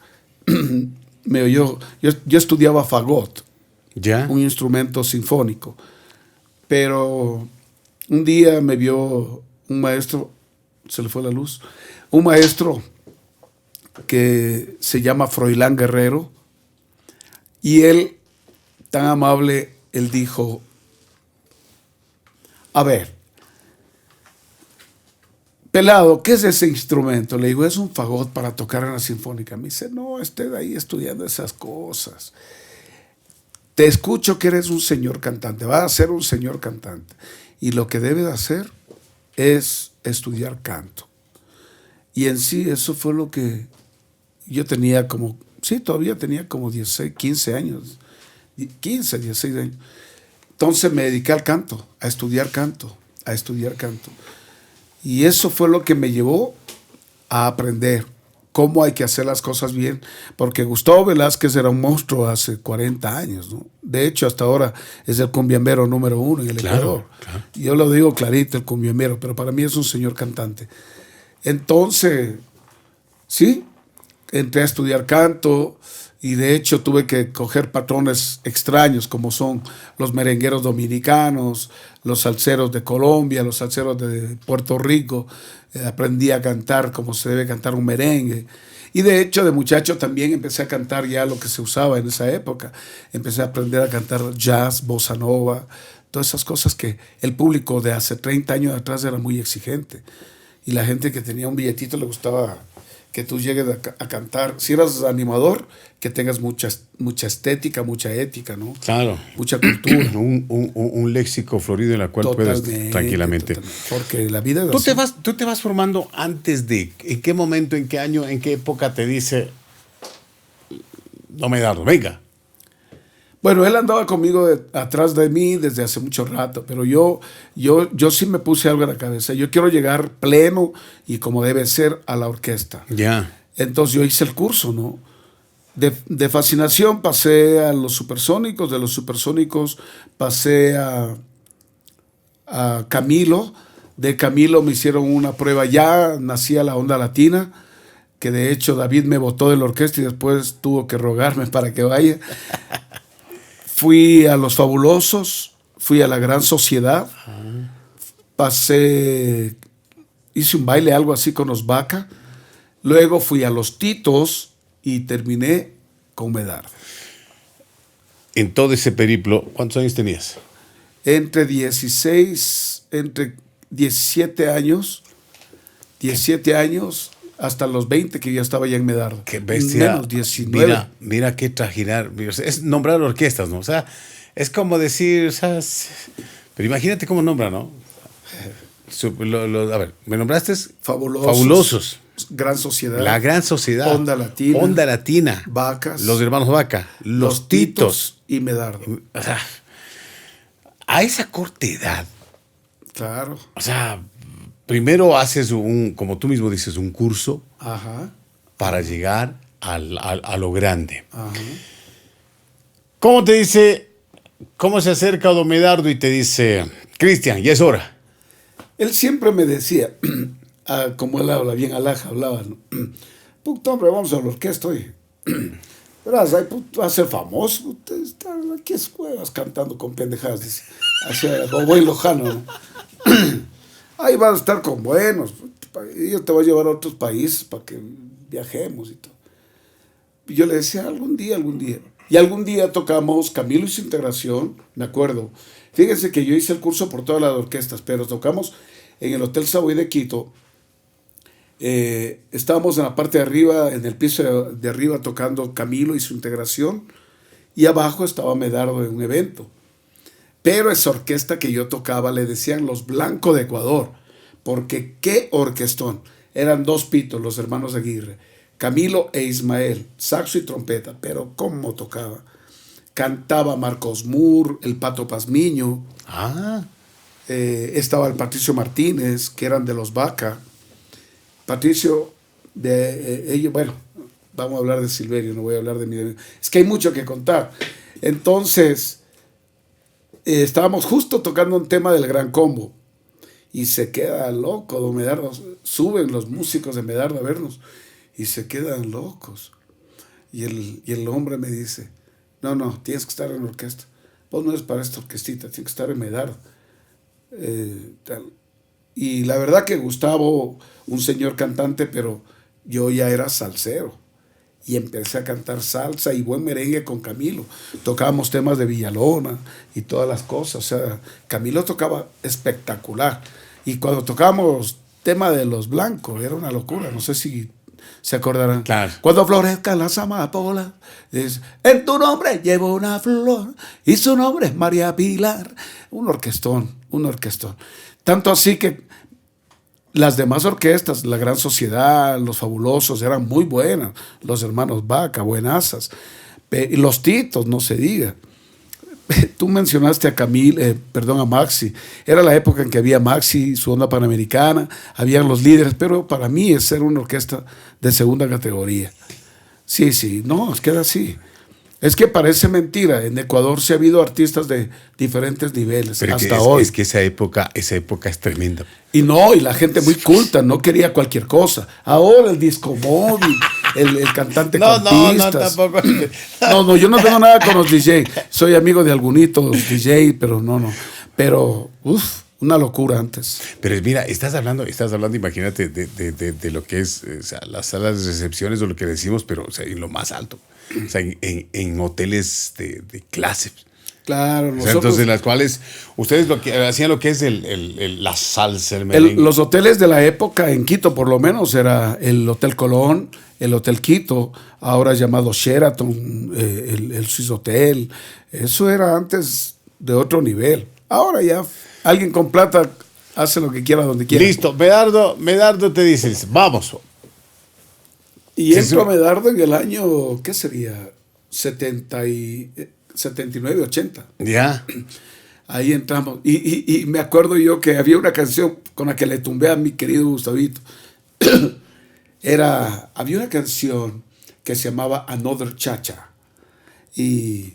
me oyó. Yo estudiaba fagot, ¿Ya? un instrumento sinfónico. Pero un día me vio un maestro, se le fue la luz, un maestro que se llama Froilán Guerrero, y él, tan amable, él dijo, a ver, pelado, ¿qué es ese instrumento? Le digo, es un fagot para tocar en la sinfónica. Me dice, no, esté ahí estudiando esas cosas. Te escucho que eres un señor cantante, vas a ser un señor cantante. Y lo que debes hacer es estudiar canto. Y en sí, eso fue lo que yo tenía todavía tenía como 16, 15 años. 15, 16 años. Entonces me dediqué al canto, a estudiar canto. Y eso fue lo que me llevó a aprender cómo hay que hacer las cosas bien, porque Gustavo Velázquez era un monstruo hace 40 años, ¿no? De hecho, hasta ahora es el cumbiambero número 1 en el Ecuador. Claro. Yo lo digo clarito, el cumbiambero, pero para mí es un señor cantante. Entonces, sí, entré a estudiar canto. Y de hecho tuve que coger patrones extraños como son los merengueros dominicanos, los salseros de Colombia, los salseros de Puerto Rico. Aprendí a cantar como se debe cantar un merengue. Y de hecho de muchacho también empecé a cantar ya lo que se usaba en esa época. Empecé a aprender a cantar jazz, bossa nova, todas esas cosas que el público de hace 30 años atrás era muy exigente. Y la gente que tenía un billetito le gustaba que tú llegues a cantar. Si eras animador, que tengas mucha estética, mucha ética, ¿no? Claro. Mucha cultura. un léxico florido en la cual puedes tranquilamente. Porque la vida es así. Tú te vas formando antes de, ¿en qué momento, en qué año, en qué época te dice, no me Medardo, venga? Bueno, él andaba conmigo atrás de mí desde hace mucho rato, pero yo sí me puse algo en la cabeza. Yo quiero llegar pleno y como debe ser a la orquesta. Ya. Entonces yo hice el curso, ¿no? De fascinación pasé a los supersónicos, de los supersónicos pasé a Camilo, de Camilo me hicieron una prueba, ya nacía la onda latina, que de hecho David me botó de la orquesta y después tuvo que rogarme para que vaya. Fui a Los Fabulosos, fui a la Gran Sociedad, hice un baile, algo así con los Vaca, luego fui a Los Titos y terminé con Medardo. en todo ese periplo, ¿cuántos años tenías? Entre 17 años, 17 años hasta los 20 que ya estaba ya en Medardo. Qué bestia. Menos 19. Mira qué trajinar. Es nombrar orquestas, ¿no? O sea, es como decir, o sea, pero imagínate cómo nombra, ¿no? A ver, me nombraste Fabulosos. Gran Sociedad. La Gran Sociedad. Onda Latina. Onda Latina. Vacas. Los Hermanos Vaca. Los Titos. Y Medardo. O sea, a esa corta edad. Claro. O sea, primero haces como tú mismo dices, un curso. Ajá. Para llegar a lo grande. Ajá. ¿Cómo te dice, cómo se acerca don Medardo y te dice, Cristian, ya es hora? Él siempre me decía, como él habla bien alhaja, hablaba, ¿no? Puto hombre, vamos a la orquesta hoy. Verás, ahí va a ser famoso. Usted está aquí en cuevas cantando con pendejadas, dice. Hacia buen lojano, ¿no? Ahí van a estar con buenos. Y yo te voy a llevar a otros países para que viajemos y todo. Y yo le decía, algún día. Y algún día tocamos Camilo y su integración, me acuerdo. Fíjense que yo hice el curso por todas las orquestas, pero tocamos en el Hotel Savoy de Quito. Estábamos en la parte de arriba, en el piso de arriba, tocando Camilo y su integración. Y abajo estaba Medardo en un evento. Pero esa orquesta que yo tocaba le decían los Blanco de Ecuador. Porque qué orquestón. Eran dos pitos, los hermanos Aguirre. Camilo e Ismael, saxo y trompeta. Pero cómo tocaba. Cantaba Marcos Moore, el Pato Pazmiño. Estaba el Patricio Martínez, que eran de los Vaca. Patricio, ellos, bueno, vamos a hablar de Silverio, no voy a hablar de mi... Es que hay mucho que contar. Entonces, estábamos justo tocando un tema del Gran Combo. Y se queda loco, don Medardo. Suben los músicos de Medardo a vernos. Y se quedan locos. Y el hombre me dice, no, tienes que estar en la orquesta. Vos no eres para esta orquestita, tienes que estar en Medardo. Y la verdad que Gustavo, un señor cantante, pero yo ya era salsero. Y empecé a cantar salsa y buen merengue con Camilo. Tocábamos temas de Villalona y todas las cosas. O sea, Camilo tocaba espectacular. Y cuando tocábamos tema de los blancos, era una locura. No sé si se acordarán. Claro. Cuando florezcan las amapolas, en tu nombre llevo una flor y su nombre es María Pilar. Un orquestón. Tanto así que las demás orquestas, la Gran Sociedad, los Fabulosos, eran muy buenas. Los hermanos Vaca, buenazas. Y los Titos, no se diga. Tú mencionaste a Maxi. Era la época en que había Maxi, su onda panamericana, habían los líderes, pero para mí es ser una orquesta de segunda categoría. Sí, no, es que era así. Es que parece mentira, en Ecuador sí ha habido artistas de diferentes niveles, pero hasta hoy. Es que esa época es tremenda. Y la gente muy culta, no quería cualquier cosa. Ahora el disco móvil, el cantante con pistas. No, tampoco. No, yo no tengo nada con los DJ. Soy amigo de algunitos DJ, pero no. Pero, una locura antes. Pero mira, estás hablando, imagínate, de lo que es, o sea, las salas de recepciones o lo que decimos, pero o sea, en lo más alto. O sea, en hoteles de clase. Claro, o sea, entonces, en las cuales ustedes hacían lo que es la salsa, el merengue. Los hoteles de la época en Quito, por lo menos, era el Hotel Colón, el Hotel Quito, ahora llamado Sheraton, el Swiss Hotel. Eso era antes de otro nivel. Ahora ya alguien con plata hace lo que quiera donde quiera. Listo, Medardo te dices, vamos. Y entro a Medardo en el año, ¿qué sería? 79, 80. Ya. Ahí entramos. Y me acuerdo yo que había una canción con la que le tumbé a mi querido Gustavito. Había una canción que se llamaba Another Cha-Cha. Y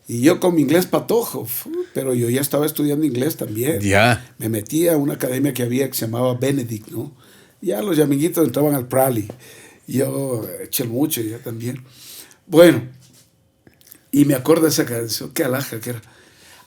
yo con mi inglés patojo, pero yo ya estaba estudiando inglés también. Ya. Me metí a una academia que había que se llamaba Benedict, ¿no? Ya los amiguitos entraban al Prali. Yo eché mucho ya también. Bueno, y me acuerdo de esa canción, qué alhaja que era.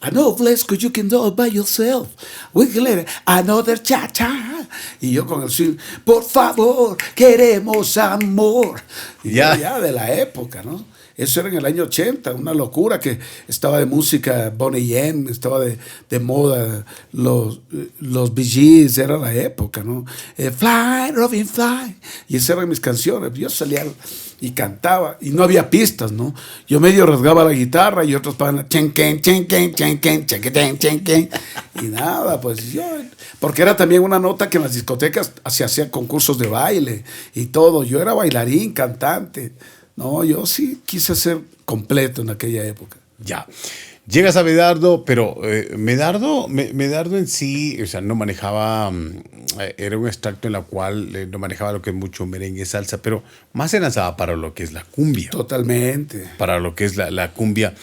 I know place cause you can do it by yourself. We can let it, another cha-cha. Y yo con el swing, por favor, queremos amor. Y ya de la época, ¿no? Eso era en el año 80, una locura que estaba de música Boney M, estaba de moda los Bee Gees, era la época, ¿no? Fly, Robin, fly. Y esas eran mis canciones. Yo salía y cantaba y no había pistas, ¿no? Yo medio rasgaba la guitarra y otros estaban chenquen, chenquen, chenquen, chenquen, chenquen. Y nada, pues yo, porque era también una nota que en las discotecas se hacían concursos de baile y todo. Yo era bailarín, cantante. No, yo sí quise ser completo en aquella época. Ya. Llegas a Medardo, pero Medardo en sí, o sea, no manejaba, era un extracto en la cual no manejaba lo que es mucho merengue, salsa, pero más se lanzaba para lo que es la cumbia. Totalmente. Para lo que es la cumbia.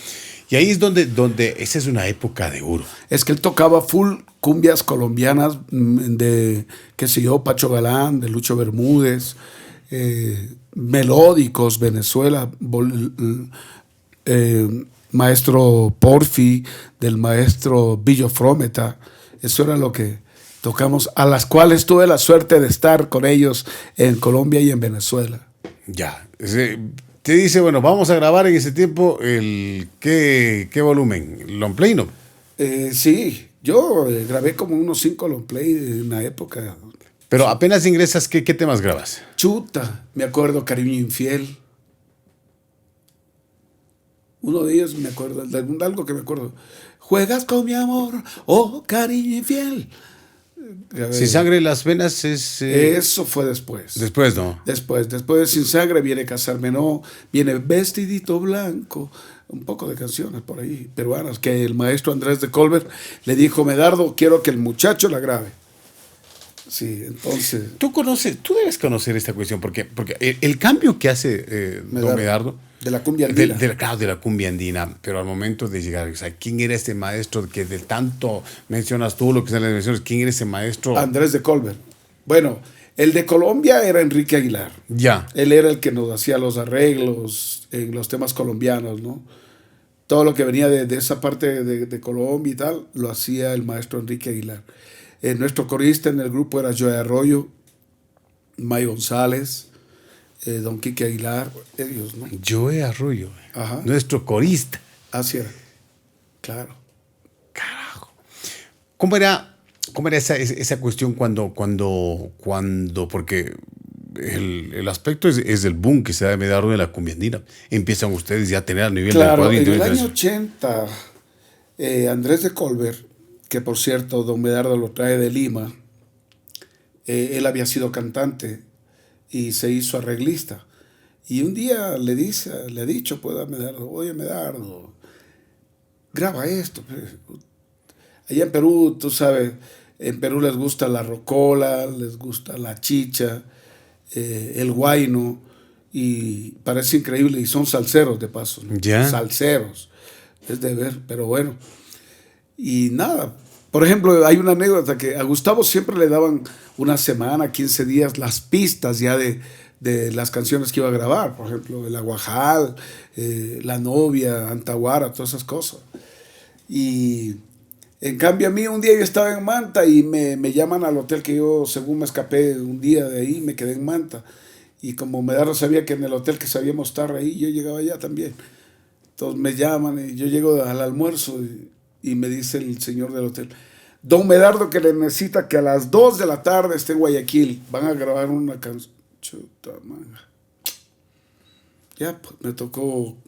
Y ahí es donde esa es una época de oro. Es que él tocaba full cumbias colombianas de, qué sé yo, Pacho Galán, de Lucho Bermúdez, melódicos, Venezuela, maestro Porfi, del maestro Billo Frometa. Eso era lo que tocamos, a las cuales tuve la suerte de estar con ellos en Colombia y en Venezuela. Ya. Te dice, bueno, vamos a grabar en ese tiempo ¿qué volumen? ¿Long play, no? Sí, yo grabé como unos 5 long play en una época. Pero apenas ingresas, ¿qué temas grabas? Chuta, me acuerdo, Cariño Infiel. Uno de ellos me acuerdo, de algo que me acuerdo. Juegas con mi amor, oh cariño infiel. Sin sangre en las venas es... Eso fue después. Después, ¿no? Después de Sin Sangre viene Casarme No, viene Vestidito Blanco, un poco de canciones por ahí, peruanas, que el maestro Andrés de Colbert le dijo, Medardo, quiero que el muchacho la grabe. Sí, entonces... Tú debes conocer esta cuestión, porque el cambio que hace don Medardo... De la cumbia andina. De la cumbia andina, pero al momento de llegar, o sea, ¿quién era este maestro que de tanto mencionas tú, lo que se le mencionas? ¿Quién era ese maestro? Andrés de Colbert. Bueno, el de Colombia era Enrique Aguilar. Ya. Él era el que nos hacía los arreglos en los temas colombianos, ¿no? Todo lo que venía de esa parte de Colombia y tal, lo hacía el maestro Enrique Aguilar. Nuestro corista en el grupo era Joe Arroyo, May González, don Quique Aguilar, ellos, ¿no? Joe Arroyo, ajá, nuestro corista. Así era, claro. Carajo. ¿Cómo era esa cuestión cuando porque el aspecto es el boom que se da de Medardo de la cumbia andina? Empiezan ustedes ya a tener a nivel claro, del en el año 80, Andrés de Colbert, que por cierto, don Medardo lo trae de Lima, él había sido cantante y se hizo arreglista. Y un día le ha dicho pues a Medardo, oye Medardo, graba esto. Allá en Perú, tú sabes, en Perú les gusta la rocola, les gusta la chicha, el guayno, y parece increíble, y son salseros de paso, ¿no? ¿Ya? Salseros, es de ver, pero bueno. Y nada, por ejemplo, hay una anécdota que a Gustavo siempre le daban una semana, 15 días, las pistas ya de las canciones que iba a grabar. Por ejemplo, El Aguajal, La Novia, Antaguara, todas esas cosas. Y en cambio a mí un día yo estaba en Manta y me llaman al hotel que yo, según me escapé un día de ahí, me quedé en Manta. Y como Medardo sabía que en el hotel que sabíamos estar ahí, yo llegaba allá también. Entonces me llaman y yo llego al almuerzo y me dice el señor del hotel, don Medardo que le necesita que a las 2 de la tarde esté en Guayaquil, van a grabar una canción. Chuta, manga. Ya, pues me tocó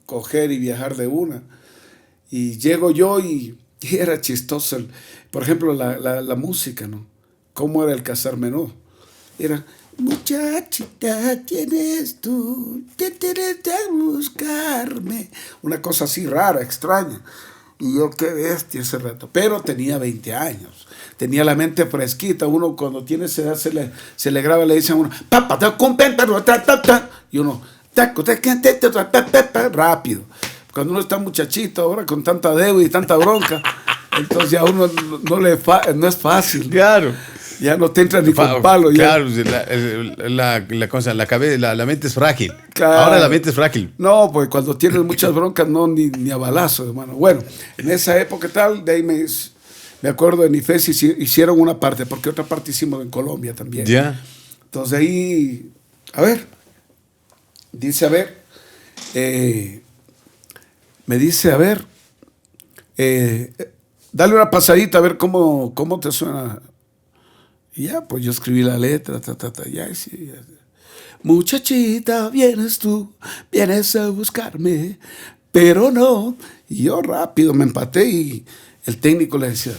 coger y viajar de una. Y llego yo y era chistoso. Por ejemplo, la música, ¿no? ¿Cómo era el Casarme No? Era, muchachita, tienes tú, te tienes que buscarme. Una cosa así rara, extraña. Y yo, qué bestia ese rato. Pero tenía 20 años. Tenía la mente fresquita. Uno cuando tiene esa edad se le graba, le dicen a uno, papá, y uno, rápido. Cuando uno está muchachito ahora con tanta deuda y tanta bronca, entonces ya uno no es fácil. Claro. Ya no te entra ni con palo. Claro, la mente es frágil. Claro. Ahora la mente es frágil. No, pues cuando tienes muchas broncas, no, ni a balazo, hermano. Bueno, en esa época tal, de ahí me acuerdo en IFES hicieron una parte, porque otra parte hicimos en Colombia también. Ya. Entonces ahí, dice, me dice, a ver, dale una pasadita a ver cómo te suena. Y ya, pues yo escribí la letra, ya, sí, ya. Muchachita, vienes a buscarme, pero no. Y yo rápido me empaté y el técnico le decía,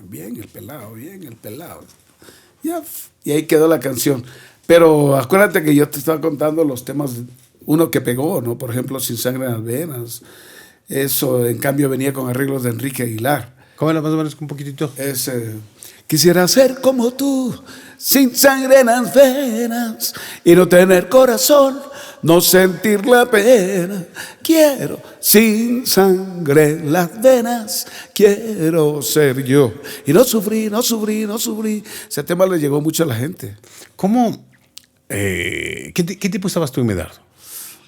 bien el pelado. Ya, y ahí quedó la canción. Pero acuérdate que yo te estaba contando los temas, uno que pegó, ¿no? Por ejemplo, Sin sangre en las venas. Eso, en cambio, venía con arreglos de Enrique Aguilar. ¿Cómo era más o menos un poquitito? Quisiera ser como tú, sin sangre en las venas y no tener corazón, no sentir la pena. Quiero sin sangre en las venas, quiero ser yo. Y no sufrí. Ese tema le llegó mucho a la gente. ¿Cómo? ¿Qué tiempo estabas tú en Medardo?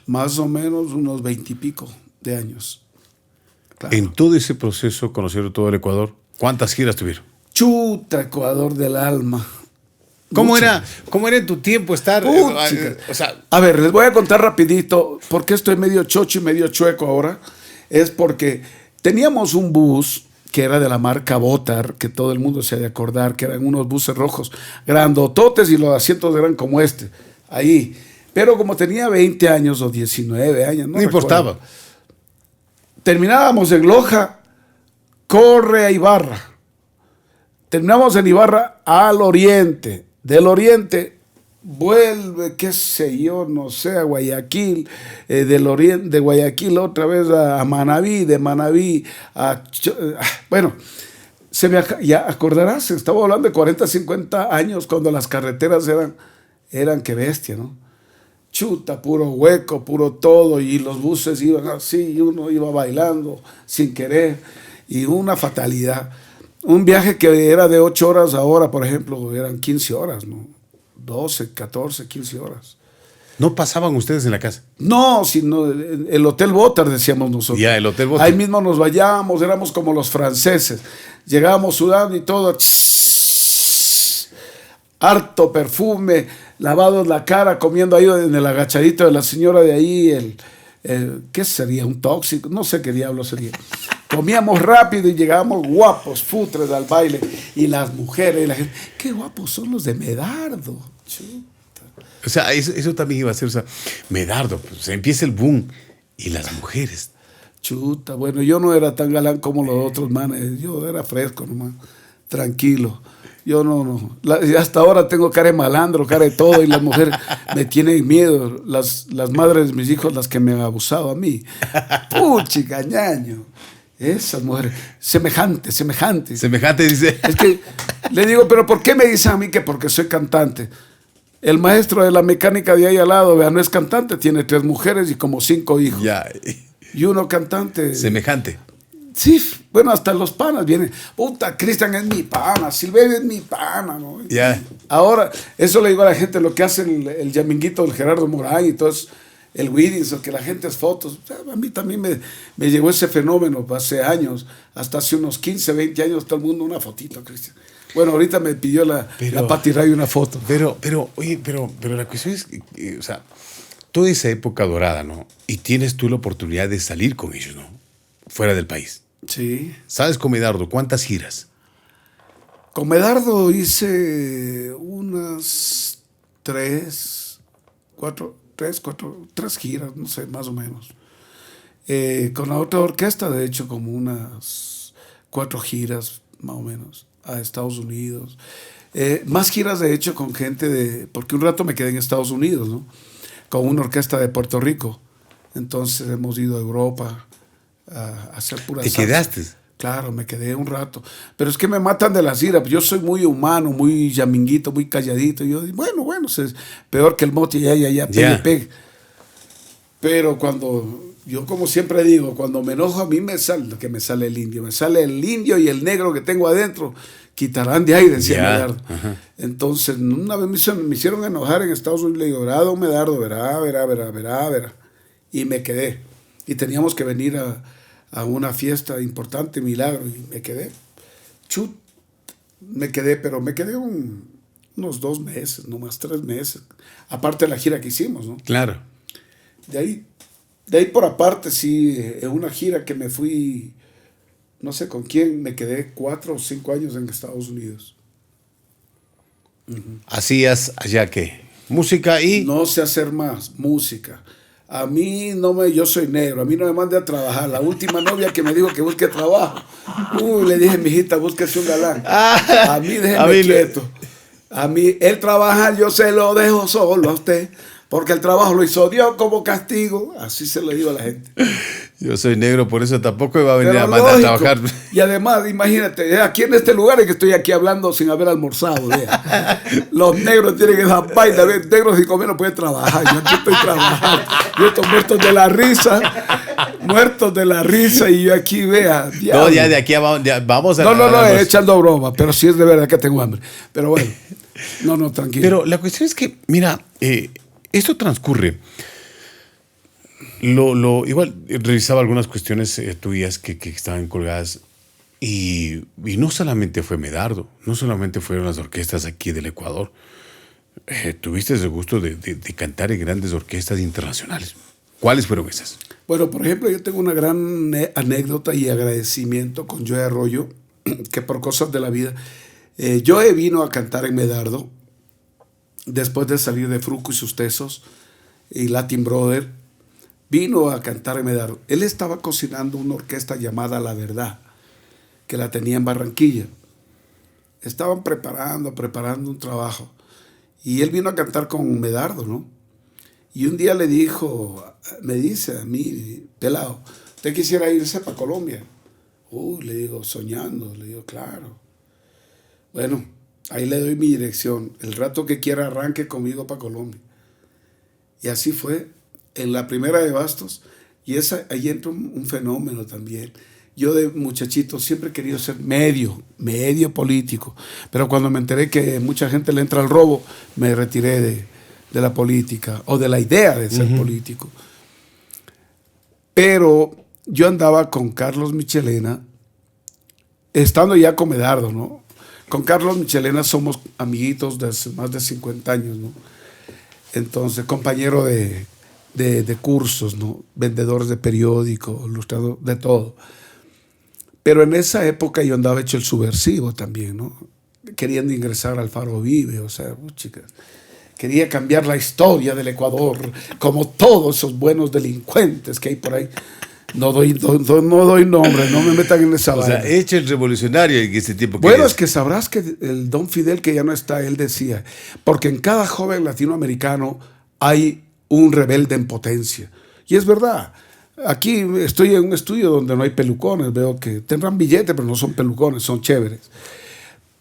Más o menos unos 20 y pico de años. Claro. En todo ese proceso, conocieron todo el Ecuador. ¿Cuántas giras tuvieron? Chuta, Ecuador del alma. ¿Cómo era en tu tiempo estar? O sea, a ver, les voy a contar rapidito por qué estoy medio chocho y medio chueco ahora. Es porque teníamos un bus que era de la marca Botar, que todo el mundo se ha de acordar, que eran unos buses rojos grandototes y los asientos eran como este, ahí. Pero como tenía 20 años o 19 años, no importaba. Terminábamos en Loja, corre a Ibarra. Terminamos en Ibarra al oriente. Del oriente vuelve, qué sé yo, no sé, a Guayaquil. Del oriente, de Guayaquil otra vez a Manabí. De Manabí a... Bueno, ya acordarás, estaba hablando de 40, 50 años cuando las carreteras eran que bestia, ¿no? Chuta, puro hueco, puro todo. Y los buses iban así y uno iba bailando sin querer. Y una fatalidad. Un viaje que era de 8 horas ahora, por ejemplo, eran 15 horas, ¿no? 12, 14, 15 horas. ¿No pasaban ustedes en la casa? No, sino el Hotel Botar, decíamos nosotros. Ya, el Hotel Botar. Ahí mismo nos vayamos, éramos como los franceses. Llegábamos sudando y todo. Harto perfume, lavados la cara, comiendo ahí en el agachadito de la señora de ahí, ¿qué sería? ¿Un tóxico? No sé qué diablo sería. Comíamos rápido y llegábamos guapos, futres al baile. Y las mujeres y la gente, qué guapos son los de Medardo. Chuta. O sea, eso también iba a ser, o sea, Medardo, pues empieza el boom. Y las mujeres. Chuta, bueno, yo no era tan galán como los otros manes. Yo era fresco nomás, tranquilo. Yo no. Hasta ahora tengo cara de malandro, cara de todo, y las mujeres me tienen miedo. Las madres de mis hijos, las que me han abusado a mí. Puchica, ñaño. Esas mujeres, semejante. Semejante, dice. Es que le digo, pero ¿por qué me dicen a mí que porque soy cantante? El maestro de la mecánica de ahí al lado, vea, no es cantante, tiene 3 mujeres y como 5 hijos. Ya. Y uno cantante. Semejante. Sí, bueno, hasta los panas vienen. Puta, Cristian es mi pana, Silverio es mi pana, ¿no? Ya. Ahora, eso le digo a la gente, lo que hace el Yaminguito, el Gerardo Morán y todo eso. El Wiggins, que la gente es fotos. A mí también me llegó ese fenómeno hace años, hasta hace unos 15, 20 años, todo el mundo una fotito, Cristian. Bueno, ahorita me pidió la Pati Ray una foto. Pero la cuestión es que, o sea, toda esa época dorada, ¿no? Y tienes tú la oportunidad de salir con ellos, ¿no? Fuera del país. Sí. ¿Sabes con Medardo cuántas giras? Con Medardo hice unas 3 giras, no sé, más o menos. Con la otra orquesta, de hecho, como unas 4 giras, más o menos, a Estados Unidos. Más giras, de hecho, con gente porque un rato me quedé en Estados Unidos, ¿no? Con una orquesta de Puerto Rico. Entonces hemos ido a Europa a hacer pura salsa. ¿Te quedaste? Claro, me quedé un rato. Pero es que me matan de las iras. Yo soy muy humano, muy yaminguito, muy calladito. Yo digo, bueno, es peor que el mote, ya, pegue. Pero yo como siempre digo, cuando me enojo a mí me sale el indio. Me sale el indio y el negro que tengo adentro. Quitarán de ahí, decía Medardo. Entonces, una vez me hicieron enojar en Estados Unidos. Le digo, verá, don Medardo, verá. Y me quedé. Y teníamos que venir a una fiesta importante, Milagro, y me quedé. Pero me quedé unos 2 meses, no más 3 meses. Aparte de la gira que hicimos, ¿no? Claro. De ahí por aparte, sí, en una gira que me fui, no sé con quién, me quedé 4 o 5 años en Estados Unidos. ¿Hacías allá qué? Música y... No sé hacer más, música. A mí yo soy negro, a mí no me mande a trabajar. La última novia que me dijo que busque trabajo, le dije, mijita, búsquese un galán. A mí déjeme quieto. A mí, él trabaja, yo se lo dejo solo a usted, porque el trabajo lo hizo Dios como castigo. Así se lo digo a la gente. Yo soy negro, por eso tampoco iba a venir a mandar a trabajar. Y además, imagínate, aquí en este lugar es que estoy aquí hablando sin haber almorzado. Los negros tienen esa vaina, negros sin comer no pueden trabajar. Yo aquí estoy trabajando. Yo estoy muertos de la risa, y yo aquí, vea. Diablo. No, ya de aquí vamos a... No, echando broma, pero sí es de verdad que tengo hambre. Pero bueno, no, tranquilo. Pero la cuestión es que, mira, esto transcurre. Igual revisaba algunas cuestiones tuyas que estaban colgadas y no solamente fue Medardo, no solamente fueron las orquestas aquí del Ecuador. Tuviste el gusto de cantar en grandes orquestas internacionales. ¿Cuáles fueron esas? Bueno, por ejemplo, yo tengo una gran anécdota y agradecimiento con Joe Arroyo, que por cosas de la vida, Joe vino a cantar en Medardo después de salir de Fruco y sus Tesos y Latin Brother. Vino a cantar en Medardo. Él estaba cocinando una orquesta llamada La Verdad, que la tenía en Barranquilla. Estaban preparando un trabajo. Y él vino a cantar con Medardo, ¿no? Y un día me dice a mí, pelado, ¿usted quisiera irse para Colombia? Le digo, soñando. Le digo, claro. Bueno, ahí le doy mi dirección. El rato que quiera arranque conmigo para Colombia. Y así fue. En la primera de Bastos, y ahí entra un fenómeno también. Yo de muchachito siempre he querido ser medio político, pero cuando me enteré que mucha gente le entra al robo, me retiré de la política, o de la idea de ser político. Pero yo andaba con Carlos Michelena, estando ya con Medardo, ¿no? Con Carlos Michelena somos amiguitos de hace más de 50 años, ¿no? Entonces, compañero de cursos, ¿no? Vendedores de periódicos, ilustrador, de todo. Pero en esa época yo andaba hecho el subversivo también, ¿no? Queriendo ingresar al Faro Vive, o sea, chicas, quería cambiar la historia del Ecuador, como todos esos buenos delincuentes que hay por ahí. No doy nombre, no me metan en esa vaina. O sea, hecho el revolucionario en ese tiempo. Bueno, es que sabrás que el don Fidel, que ya no está, él decía, porque en cada joven latinoamericano hay un rebelde en potencia. Y es verdad. Aquí estoy en un estudio donde no hay pelucones. Veo que tendrán billete, pero no son pelucones, son chéveres.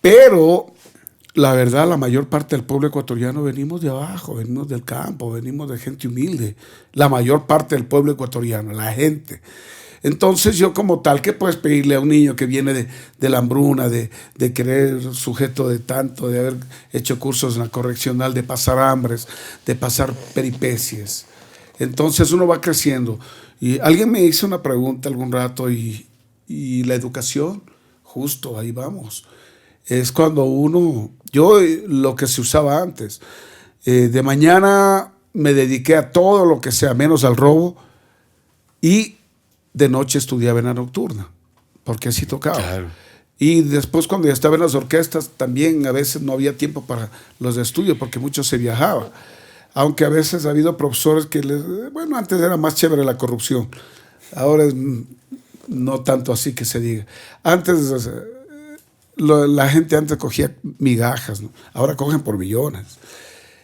Pero la verdad, la mayor parte del pueblo ecuatoriano venimos de abajo, venimos del campo, venimos de gente humilde. La mayor parte del pueblo ecuatoriano, la gente. Entonces yo como tal, ¿qué puedes pedirle a un niño que viene de la hambruna, de querer sujeto de tanto, de haber hecho cursos en la correccional, de pasar hambres, de pasar peripecias? Entonces uno va creciendo. Y alguien me hizo una pregunta algún rato y la educación, justo ahí vamos. Es cuando lo que se usaba antes, de mañana me dediqué a todo lo que sea, menos al robo, y de noche estudiaba en la nocturna, porque así tocaba. Claro. Y después cuando ya estaba en las orquestas, también a veces no había tiempo para los de estudio, porque mucho se viajaba. Aunque a veces ha habido profesores que antes era más chévere la corrupción. Ahora no tanto así que se diga. Antes la gente antes cogía migajas, ¿no? Ahora cogen por millones.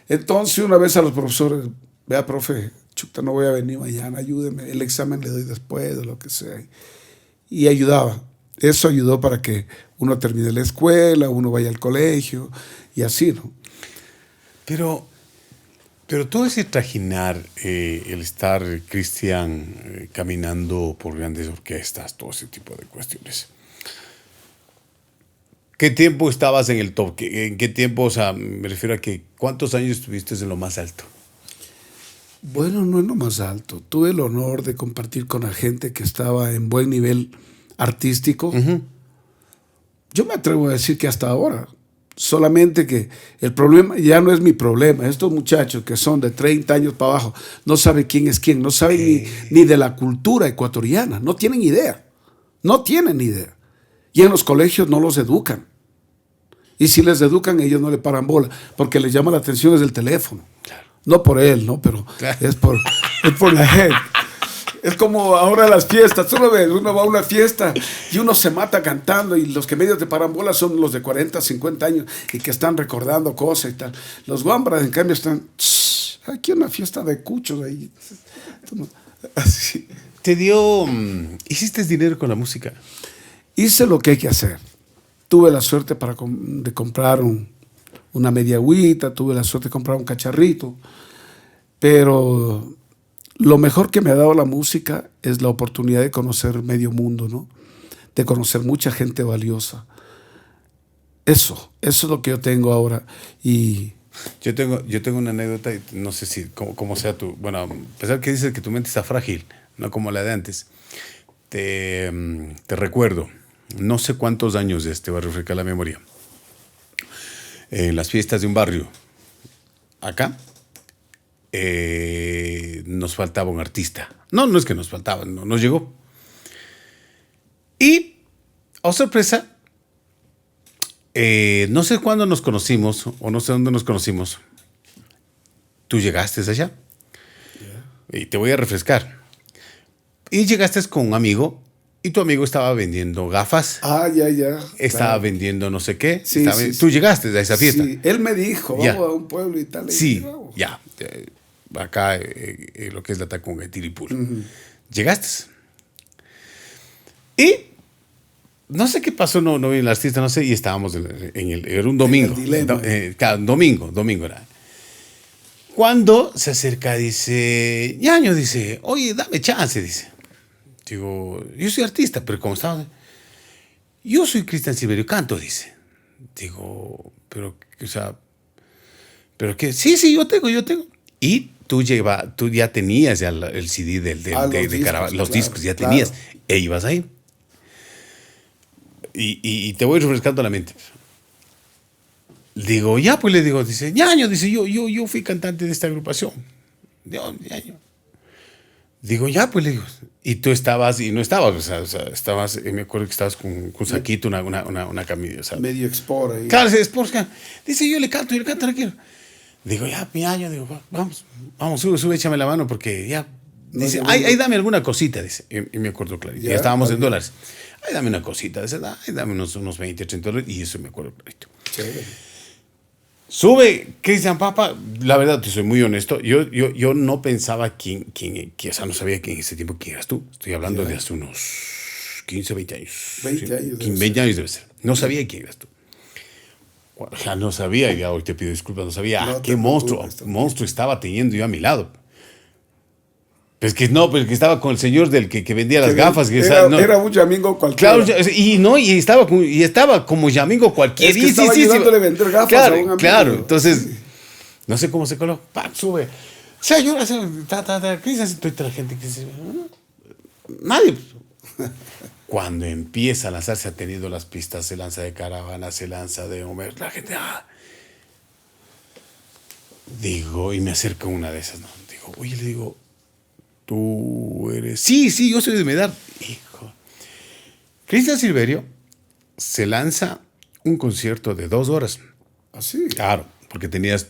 Entonces una vez a los profesores, vea, profe, chuta, no voy a venir mañana, ayúdeme, el examen le doy después, o lo que sea. Y ayudaba. Eso ayudó para que uno termine la escuela, uno vaya al colegio, y así, ¿no? Pero todo ese trajinar, el estar, Cristian, caminando por grandes orquestas, todo ese tipo de cuestiones. ¿Qué tiempo estabas en el top? ¿En qué tiempo? O sea, me refiero a que ¿cuántos años estuviste en lo más alto? Bueno, no en lo más alto. Tuve el honor de compartir con la gente que estaba en buen nivel artístico. Uh-huh. Yo me atrevo a decir que hasta ahora Solamente que el problema ya no es mi problema. Estos muchachos que son de 30 años para abajo no saben quién es quién, no saben ni de la cultura ecuatoriana, no tienen idea. No tienen idea. Y en los colegios no los educan. Y si les educan, ellos no le paran bola, porque les llama la atención es el teléfono. Claro. No por él, ¿no? Pero Claro. es por la gente. Es como ahora las fiestas, tú lo ves, uno va a una fiesta y uno se mata cantando y los que medio te paran bola son los de 40, 50 años y que están recordando cosas y tal. Los guambras, en cambio, están, aquí una fiesta de cuchos ahí. Así. Te dio... ¿Hiciste dinero con la música? Hice lo que hay que hacer. Tuve la suerte de comprar una media agüita, tuve la suerte de comprar un cacharrito, pero lo mejor que me ha dado la música es la oportunidad de conocer medio mundo, ¿no? De conocer mucha gente valiosa. Eso es lo que yo tengo ahora. Y Yo tengo una anécdota, y no sé si cómo sea tu... Bueno, a pesar que dices que tu mente está frágil, no como la de antes, te recuerdo, no sé cuántos años va a refrescar la memoria, en las fiestas de un barrio, acá, nos faltaba un artista. No es que nos faltaba, no nos llegó. Y, oh sorpresa, no sé cuándo nos conocimos, o no sé dónde nos conocimos. Tú llegaste allá. Y te voy a refrescar. Y llegaste con un amigo, y tu amigo estaba vendiendo gafas. ya. Estaba Claro. vendiendo no sé qué. Sí, sí, Tú sí. llegaste a esa fiesta. Sí, él me dijo, Ya. vamos a un pueblo y tal. Y Sí, dije, vamos. ya. Acá, lo que es la Tacunga, Tiripul. Llegaste. Y no sé qué pasó, no vi el artista, no sé, y estábamos era un domingo. En el dilema. Claro, domingo era. Cuando se acerca, dice, ñaño, dice, oye, dame chance, dice. Digo, yo soy artista, pero como estaba, yo soy Cristian Silverio, canto, dice. Digo, pero, o sea, pero que, sí, yo tengo. Y tú ya tenías ya el CD de Los discos, Caravaggio, los claro, discos ya claro. tenías, e ibas ahí. Y te voy refrescando la mente. Digo, ya, pues le digo, dice, ñaño, dice, yo fui cantante de esta agrupación. Digo, ñaño. Digo, ya, pues le digo, y tú estabas, y no estabas, o sea, estabas, me acuerdo que estabas con un saquito, una camisa, o sea. Medio export ahí. Claro, es porque, dice, yo le canto, tranquilo. Digo, ya, ñaño, digo, vamos, sube, échame la mano, porque ya. Dice, ahí dame alguna cosita, dice, y me acuerdo clarito, ya estábamos en dólares. Ahí dame una cosita, dice, ahí dame unos 20, 30 dólares, y eso me acuerdo clarito. Chévere. Sube Cristian Papa, la verdad, te soy muy honesto, yo no pensaba quién, o sea, no sabía quién en ese tiempo quién eras tú. Estoy hablando de hace unos 15, 20 años. 20 años. 20 años debe ser. No sabía quién eras tú. Ya no sabía, ya hoy te pido disculpas, no sabía No qué te monstruo preocupes, estaba teniendo yo a mi lado. Pues que no, pues que estaba con el señor del que vendía las gafas. Que Era un llamingo cualquiera. Claro, y estaba como llamingo cualquiera. Es que estaba ayudándole a vender gafas a un amigo. Claro, entonces, Sí. no sé cómo se coló, sube. Señora, Cristian, estoy toda la gente que dice, nadie. Cuando empieza a lanzarse, ha tenido las pistas, se lanza de Caravana, se lanza de Homer, la gente, Digo, y me acerca una de esas, ¿no? Digo, oye, le digo, tú eres... Sí, yo soy de Medar. Hijo. Cristian Silverio se lanza un concierto de 2 horas. Así. Claro, porque tenías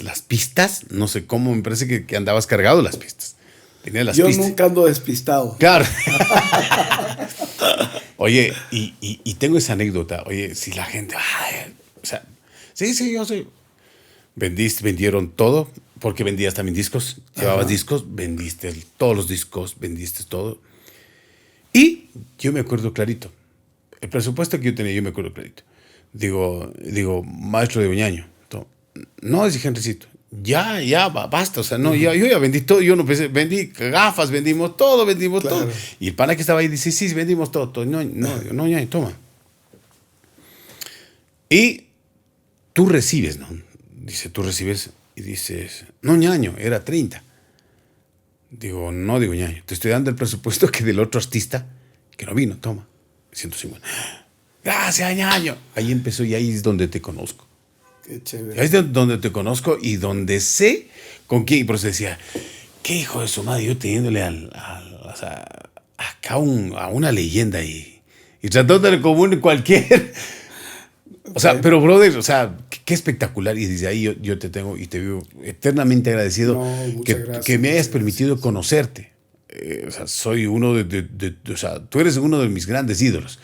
las pistas, no sé cómo, me parece que andabas cargado las pistas. Tenías las Yo pistas. nunca ando despistado. Claro. Oye, y tengo esa anécdota. Oye, si la gente... o sea, sí, yo soy... Vendieron todo, porque vendías también discos. Llevabas discos, vendiste todos los discos, vendiste todo. Y yo me acuerdo clarito. El presupuesto que yo tenía, yo me acuerdo clarito. Digo, maestro de Oñaño. No, dice Henrycito, ya, basta. O sea, no, yo ya vendí todo. Yo no pensé, vendí gafas, vendimos todo. Claro. Y el pana que estaba ahí dice, sí, vendimos todo. No, Ñaño, toma. Y tú recibes, ¿no? Dice, tú recibes y dices, no, Ñaño, era 30. Digo, Ñaño, te estoy dando el presupuesto que del otro artista que no vino, toma, 150. Gracias, ñaño. Ahí empezó y ahí es donde te conozco. Qué chévere. Ahí es donde te conozco y donde sé con quién. Y por eso decía, qué hijo de su madre, yo teniéndole o sea, acá a una leyenda y tratándole como un cualquier. O sea, pero brother, o sea, qué espectacular. Y desde ahí yo te tengo y te vivo eternamente agradecido No, muchas gracias, que me hayas muchas permitido gracias. conocerte. O sea, soy uno o sea, tú eres uno de mis grandes ídolos.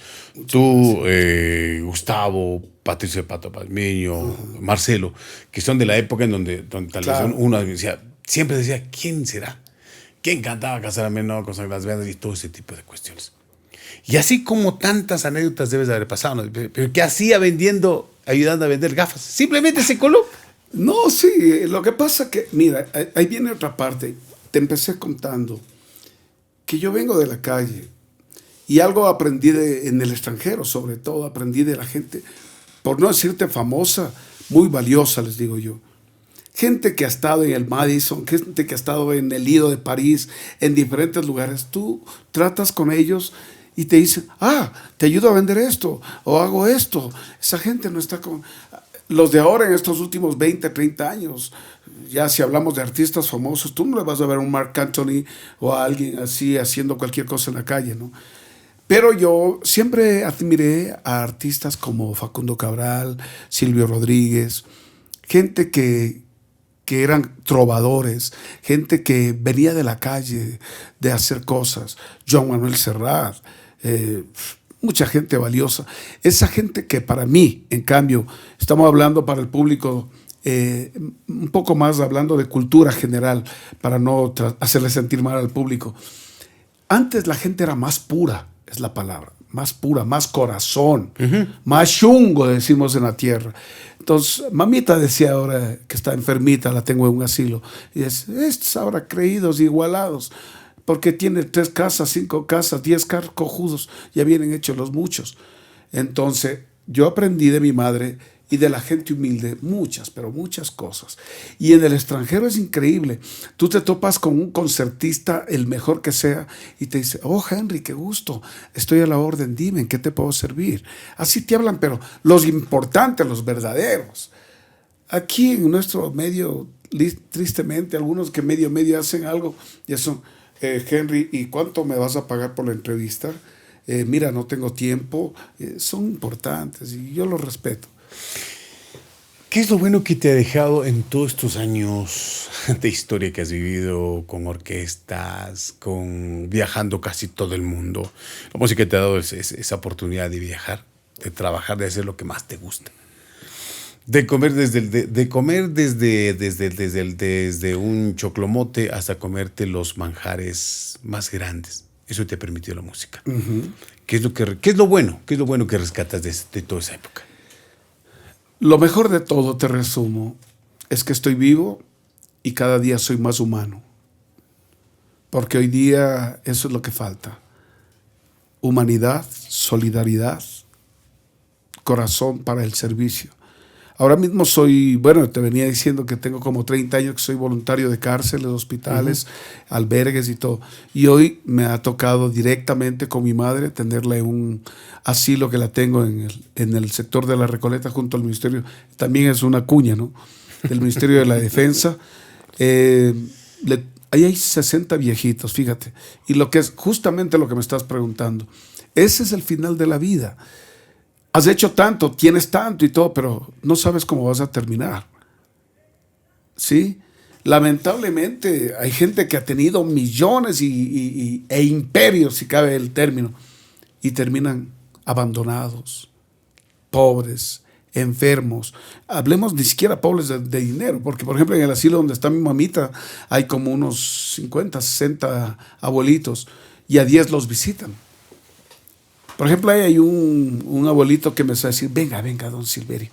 Tú, Gustavo, Patricio Pato Pazmiño, Marcelo, que son de la época en donde tal Claro. vez uno decía, siempre decía, ¿quién será? ¿Quién cantaba Casar Menor con las Venas y todo ese tipo de cuestiones? Y así como tantas anécdotas debes de haber pasado, ¿no? Pero ¿qué hacía ayudando a vender gafas? Simplemente se coló. No, sí, lo que pasa que, mira, ahí viene otra parte. Te empecé contando que yo vengo de la calle y algo aprendí en el extranjero, sobre todo, aprendí de la gente, por no decirte famosa, muy valiosa, les digo yo. Gente que ha estado en el Madison, gente que ha estado en el Lido de París, en diferentes lugares. Tú tratas con ellos y te dicen, te ayudo a vender esto o hago esto. Esa gente no está con... Los de ahora en estos últimos 20, 30 años, ya si hablamos de artistas famosos, tú no le vas a ver a un Marc Anthony o a alguien así haciendo cualquier cosa en la calle, ¿no? Pero yo siempre admiré a artistas como Facundo Cabral, Silvio Rodríguez, gente que eran trovadores, gente que venía de la calle de hacer cosas, Joan Manuel Serrat, mucha gente valiosa. Esa gente que para mí, en cambio, estamos hablando para el público, un poco más hablando de cultura general, para no hacerle sentir mal al público. Antes la gente era más pura, es la palabra, más pura, más corazón, más chungo, decimos en la tierra. Entonces, mamita decía ahora que está enfermita, la tengo en un asilo, y es, estos ahora creídos, igualados, porque tiene 3 casas, 5 casas, 10 cojudos, ya vienen hechos los muchos. Entonces, yo aprendí de mi madre y de la gente humilde muchas, pero muchas cosas. Y en el extranjero es increíble. Tú te topas con un concertista, el mejor que sea, y te dice, oh Henry, qué gusto, estoy a la orden, dime, ¿en qué te puedo servir? Así te hablan, pero los importantes, los verdaderos. Aquí en nuestro medio, tristemente, algunos que medio hacen algo, ya son, Henry, ¿y cuánto me vas a pagar por la entrevista? Mira, no tengo tiempo. Son importantes y yo los respeto. ¿Qué es lo bueno que te ha dejado en todos estos años de historia que has vivido con orquestas, viajando casi todo el mundo? La música te ha dado esa oportunidad de viajar, de trabajar, de hacer lo que más te gusta. De comer desde un choclomote hasta comerte los manjares más grandes. Eso te ha permitido la música. ¿Qué es lo bueno? ¿Qué es lo bueno que rescatas de toda esa época? Lo mejor de todo, te resumo, es que estoy vivo y cada día soy más humano. Porque hoy día eso es lo que falta. Humanidad, solidaridad, corazón para el servicio. Ahora mismo te venía diciendo que tengo como 30 años que soy voluntario de cárceles, hospitales, albergues y todo. Y hoy me ha tocado directamente con mi madre tenerla en un asilo que la tengo en el sector de la Recoleta junto al Ministerio. También es una cuña, ¿no? Del Ministerio de la Defensa. Ahí hay 60 viejitos, fíjate. Y lo que es justamente lo que me estás preguntando. Ese es el final de la vida. Has hecho tanto, tienes tanto y todo, pero no sabes cómo vas a terminar. ¿Sí? Lamentablemente hay gente que ha tenido millones e imperios, si cabe el término, y terminan abandonados, pobres, enfermos. Hablemos ni siquiera pobres de dinero, porque por ejemplo en el asilo donde está mi mamita hay como unos 50, 60 abuelitos y a 10 los visitan. Por ejemplo, ahí hay un abuelito que me va a decir, venga, don Silverio,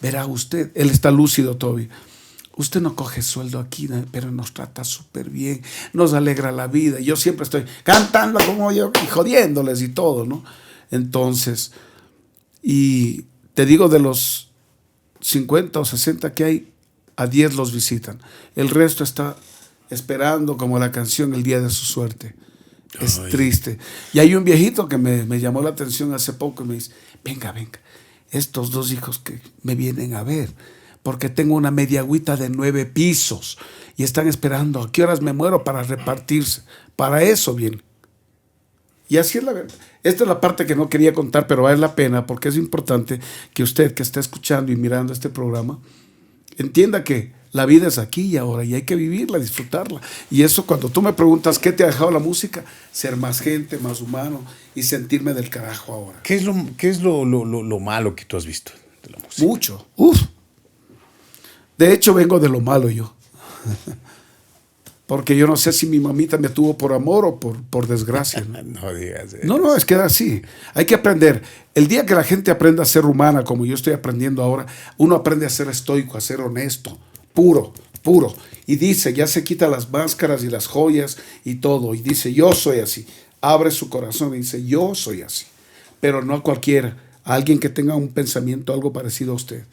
verá usted, él está lúcido todavía. Usted no coge sueldo aquí, pero nos trata súper bien, nos alegra la vida. Y yo siempre estoy cantando como yo y jodiéndoles y todo, ¿no? Entonces, y te digo, de los 50 o 60 que hay, a 10 los visitan. El resto está esperando, como la canción, el día de su suerte. Es triste. Y hay un viejito que me llamó la atención hace poco y me dice, venga, estos 2 hijos que me vienen a ver, porque tengo una media agüita de 9 pisos y están esperando a qué horas me muero para repartirse. Para eso vienen. Y así es la verdad. Esta es la parte que no quería contar, pero vale la pena porque es importante que usted que está escuchando y mirando este programa entienda que la vida es aquí y ahora y hay que vivirla, disfrutarla. Y eso, cuando tú me preguntas qué te ha dejado la música, ser más gente, más humano y sentirme del carajo ahora. ¿Qué es lo malo que tú has visto de la música? Mucho. De hecho, vengo de lo malo yo. Porque yo no sé si mi mamita me tuvo por amor o por desgracia. ¿No? No digas eso. No, es que era así. Hay que aprender. El día que la gente aprenda a ser humana, como yo estoy aprendiendo ahora, uno aprende a ser estoico, a ser honesto, puro. Y dice, ya se quita las máscaras y las joyas y todo. Y dice, yo soy así. Abre su corazón y dice, yo soy así. Pero no a cualquiera. A alguien que tenga un pensamiento algo parecido a usted.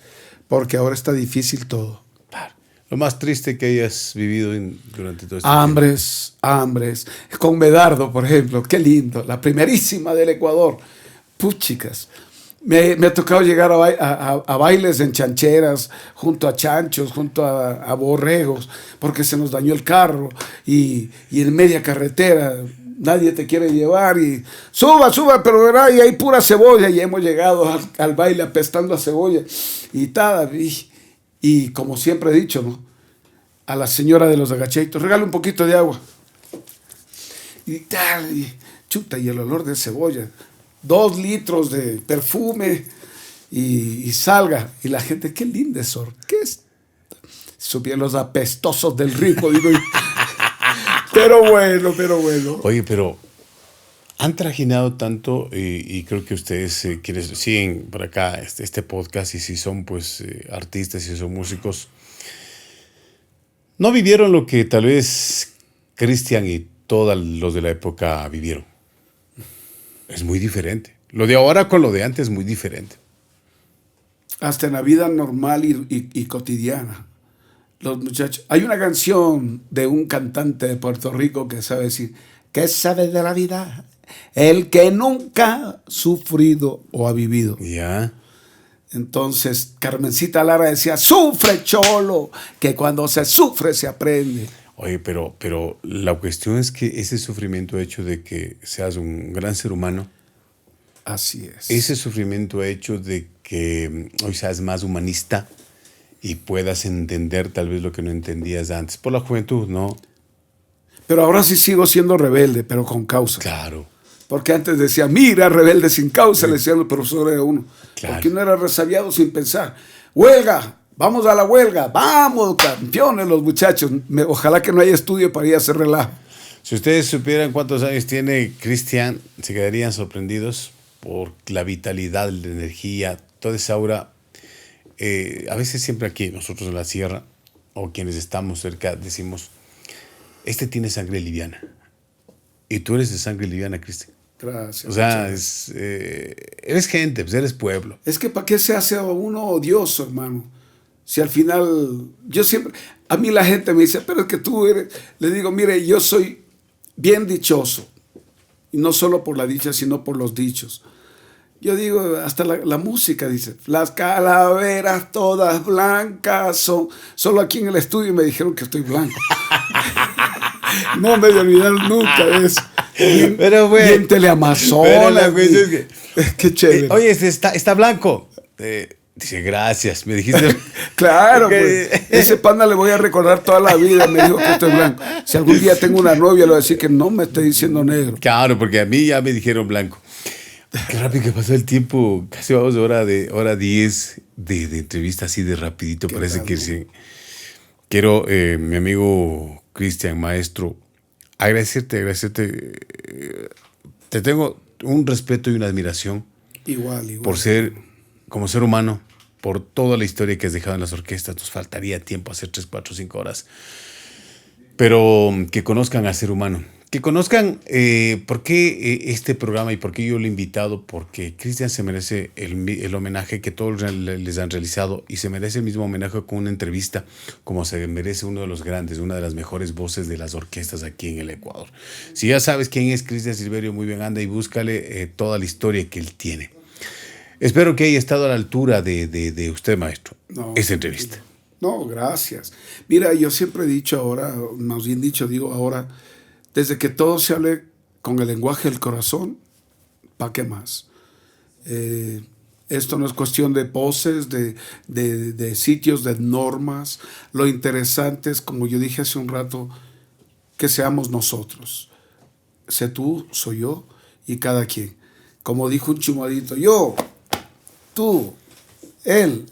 Porque ahora está difícil todo. Claro. Lo más triste que hayas vivido durante todo este Hambres. Con Medardo, por ejemplo. Qué lindo. La primerísima del Ecuador. Puchicas. Me ha tocado llegar a bailes en chancheras, junto a chanchos, junto a borregos, porque se nos dañó el carro y en media carretera nadie te quiere llevar y suba, pero verá, y hay pura cebolla y hemos llegado al baile apestando a cebolla y tal. Y como siempre he dicho, ¿no? A la señora de los agachaditos, regale un poquito de agua. Y tal, y chuta, y el olor de cebolla. 2 litros de perfume y salga. Y la gente, qué linda es orquesta. Subían los apestosos del ritmo. Digo, pero bueno. Oye, pero han trajinado tanto y creo que ustedes quienes siguen por acá este podcast y si son pues artistas y si son músicos, no vivieron lo que tal vez Cristian y todos los de la época vivieron. Es muy diferente. Lo de ahora con lo de antes es muy diferente. Hasta en la vida normal y cotidiana. Los muchachos. Hay una canción de un cantante de Puerto Rico que sabe decir, ¿qué sabe de la vida? El que nunca ha sufrido o ha vivido. Ya. Entonces, Carmencita Lara decía, sufre, cholo, que cuando se sufre se aprende. Oye, pero la cuestión es que ese sufrimiento ha hecho de que seas un gran ser humano. Así es. Ese sufrimiento ha hecho de que hoy seas más humanista y puedas entender tal vez lo que no entendías antes. Por la juventud, ¿no? Pero ahora sí sigo siendo rebelde, pero con causa. Claro. Porque antes decía, mira, rebelde sin causa, le decían los profesores a uno. Claro. Porque uno era resabiado sin pensar. Huelga, vamos a la huelga, vamos, campeones los muchachos. Ojalá que no haya estudio para ir a hacer relajo. Si ustedes supieran cuántos años tiene Cristian, se quedarían sorprendidos por la vitalidad, la energía, toda esa aura. A veces siempre aquí, nosotros en la sierra, o quienes estamos cerca, decimos, este tiene sangre liviana. Y tú eres de sangre liviana, Cristian. Gracias. O sea, eres gente, pues eres pueblo. Es que ¿para qué se hace uno odioso, hermano? Si al final, yo siempre, a mí la gente me dice, pero es que tú eres, le digo, mire, yo soy bien dichoso. Y no solo por la dicha, sino por los dichos. Yo digo, hasta la música dice, las calaveras todas blancas son. Solo aquí en el estudio me dijeron que estoy blanco. No me voy a olvidar nunca de eso. Pero bueno. Bien teleamazonas. Qué chévere. Oye, está blanco. Dice, gracias, me dijiste. Claro, pues. Ese panda le voy a recordar toda la vida. Me dijo que estoy blanco. Si algún día tengo una novia, le voy a decir que no me esté diciendo negro. Claro, porque a mí ya me dijeron blanco. Qué rápido que pasó el tiempo. Casi vamos a hora 10 de entrevista así de rapidito. Parece que sí. Quiero, mi amigo Cristian, maestro, agradecerte. Te tengo un respeto y una admiración. Igual. Por ser, como ser humano, por toda la historia que has dejado en las orquestas. Nos faltaría tiempo, hacer 3, 4, 5 horas. Pero que conozcan al ser humano. Que conozcan por qué este programa y por qué yo lo he invitado, porque Cristian se merece el homenaje que todos les han realizado y se merece el mismo homenaje con una entrevista como se merece uno de los grandes, una de las mejores voces de las orquestas aquí en el Ecuador. Si ya sabes quién es Cristian Silverio, muy bien, anda y búscale toda la historia que él tiene. Espero que haya estado a la altura de usted, maestro, No, esta entrevista. No, gracias. Mira, yo siempre he dicho ahora, más bien dicho, digo ahora, desde que todo se hable con el lenguaje del corazón, ¿para qué más? Esto no es cuestión de poses, de sitios, de normas. Lo interesante es, como yo dije hace un rato, que seamos nosotros. Sé tú, soy yo y cada quien. Como dijo un chumadito, yo, tú, él,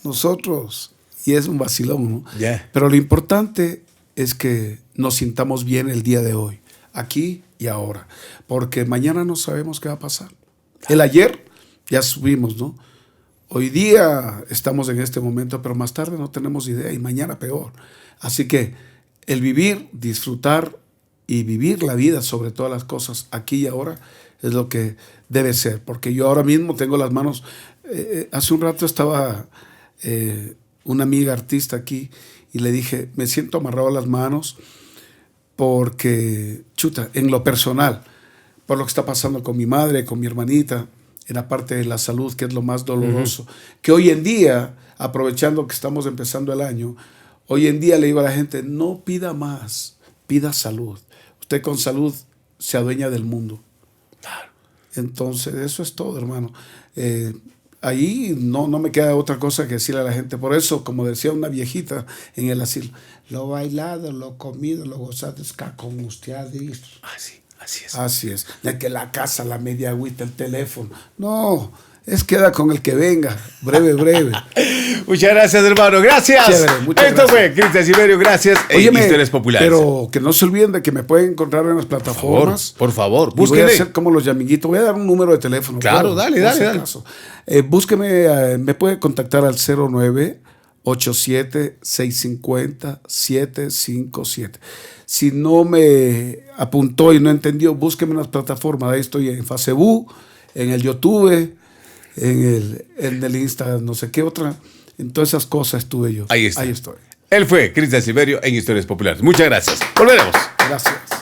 nosotros. Y es un vacilón, ¿no? Yeah. Pero lo importante es que nos sintamos bien el día de hoy, aquí y ahora. Porque mañana no sabemos qué va a pasar. El ayer ya subimos, ¿no? Hoy día estamos en este momento, pero más tarde no tenemos idea y mañana peor. Así que el vivir, disfrutar y vivir la vida sobre todas las cosas aquí y ahora es lo que debe ser. Porque yo ahora mismo tengo las manos... hace un rato estaba una amiga artista aquí y le dije, me siento amarrado a las manos porque, chuta, en lo personal, por lo que está pasando con mi madre, con mi hermanita, en la parte de la salud, que es lo más doloroso, que hoy en día, aprovechando que estamos empezando el año, hoy en día le digo a la gente, no pida más, pida salud. Usted con salud se adueña del mundo. Entonces, eso es todo, hermano. Ahí no me queda otra cosa que decirle a la gente. Por eso, como decía una viejita en el asilo, lo bailado, lo comido, lo gozado es con usted. Así es. Así es. Ya que la casa, la media agüita, el teléfono. No, es queda con el que venga. Breve, breve. Muchas gracias, hermano. Gracias. Chévere, muchas Esto gracias. fue Cristian Silverio. Gracias. Óyeme, Historias Populares. pero que no se olviden de que me pueden encontrar en las plataformas. Por favor, Y voy a búsquenme. hacer como los yamiguitos. Voy a dar un número de teléfono. Claro, dale. Caso. Búsqueme, me puede contactar al 0987-650-757. Si no me apuntó y no entendió, búsqueme en las plataformas. Ahí estoy en Facebook, en el YouTube, en el Insta, no sé qué otra. En todas esas cosas estuve yo. Ahí está. Ahí estoy. Él fue Cristian Silverio en Historias Populares. Muchas gracias. Volveremos. Gracias.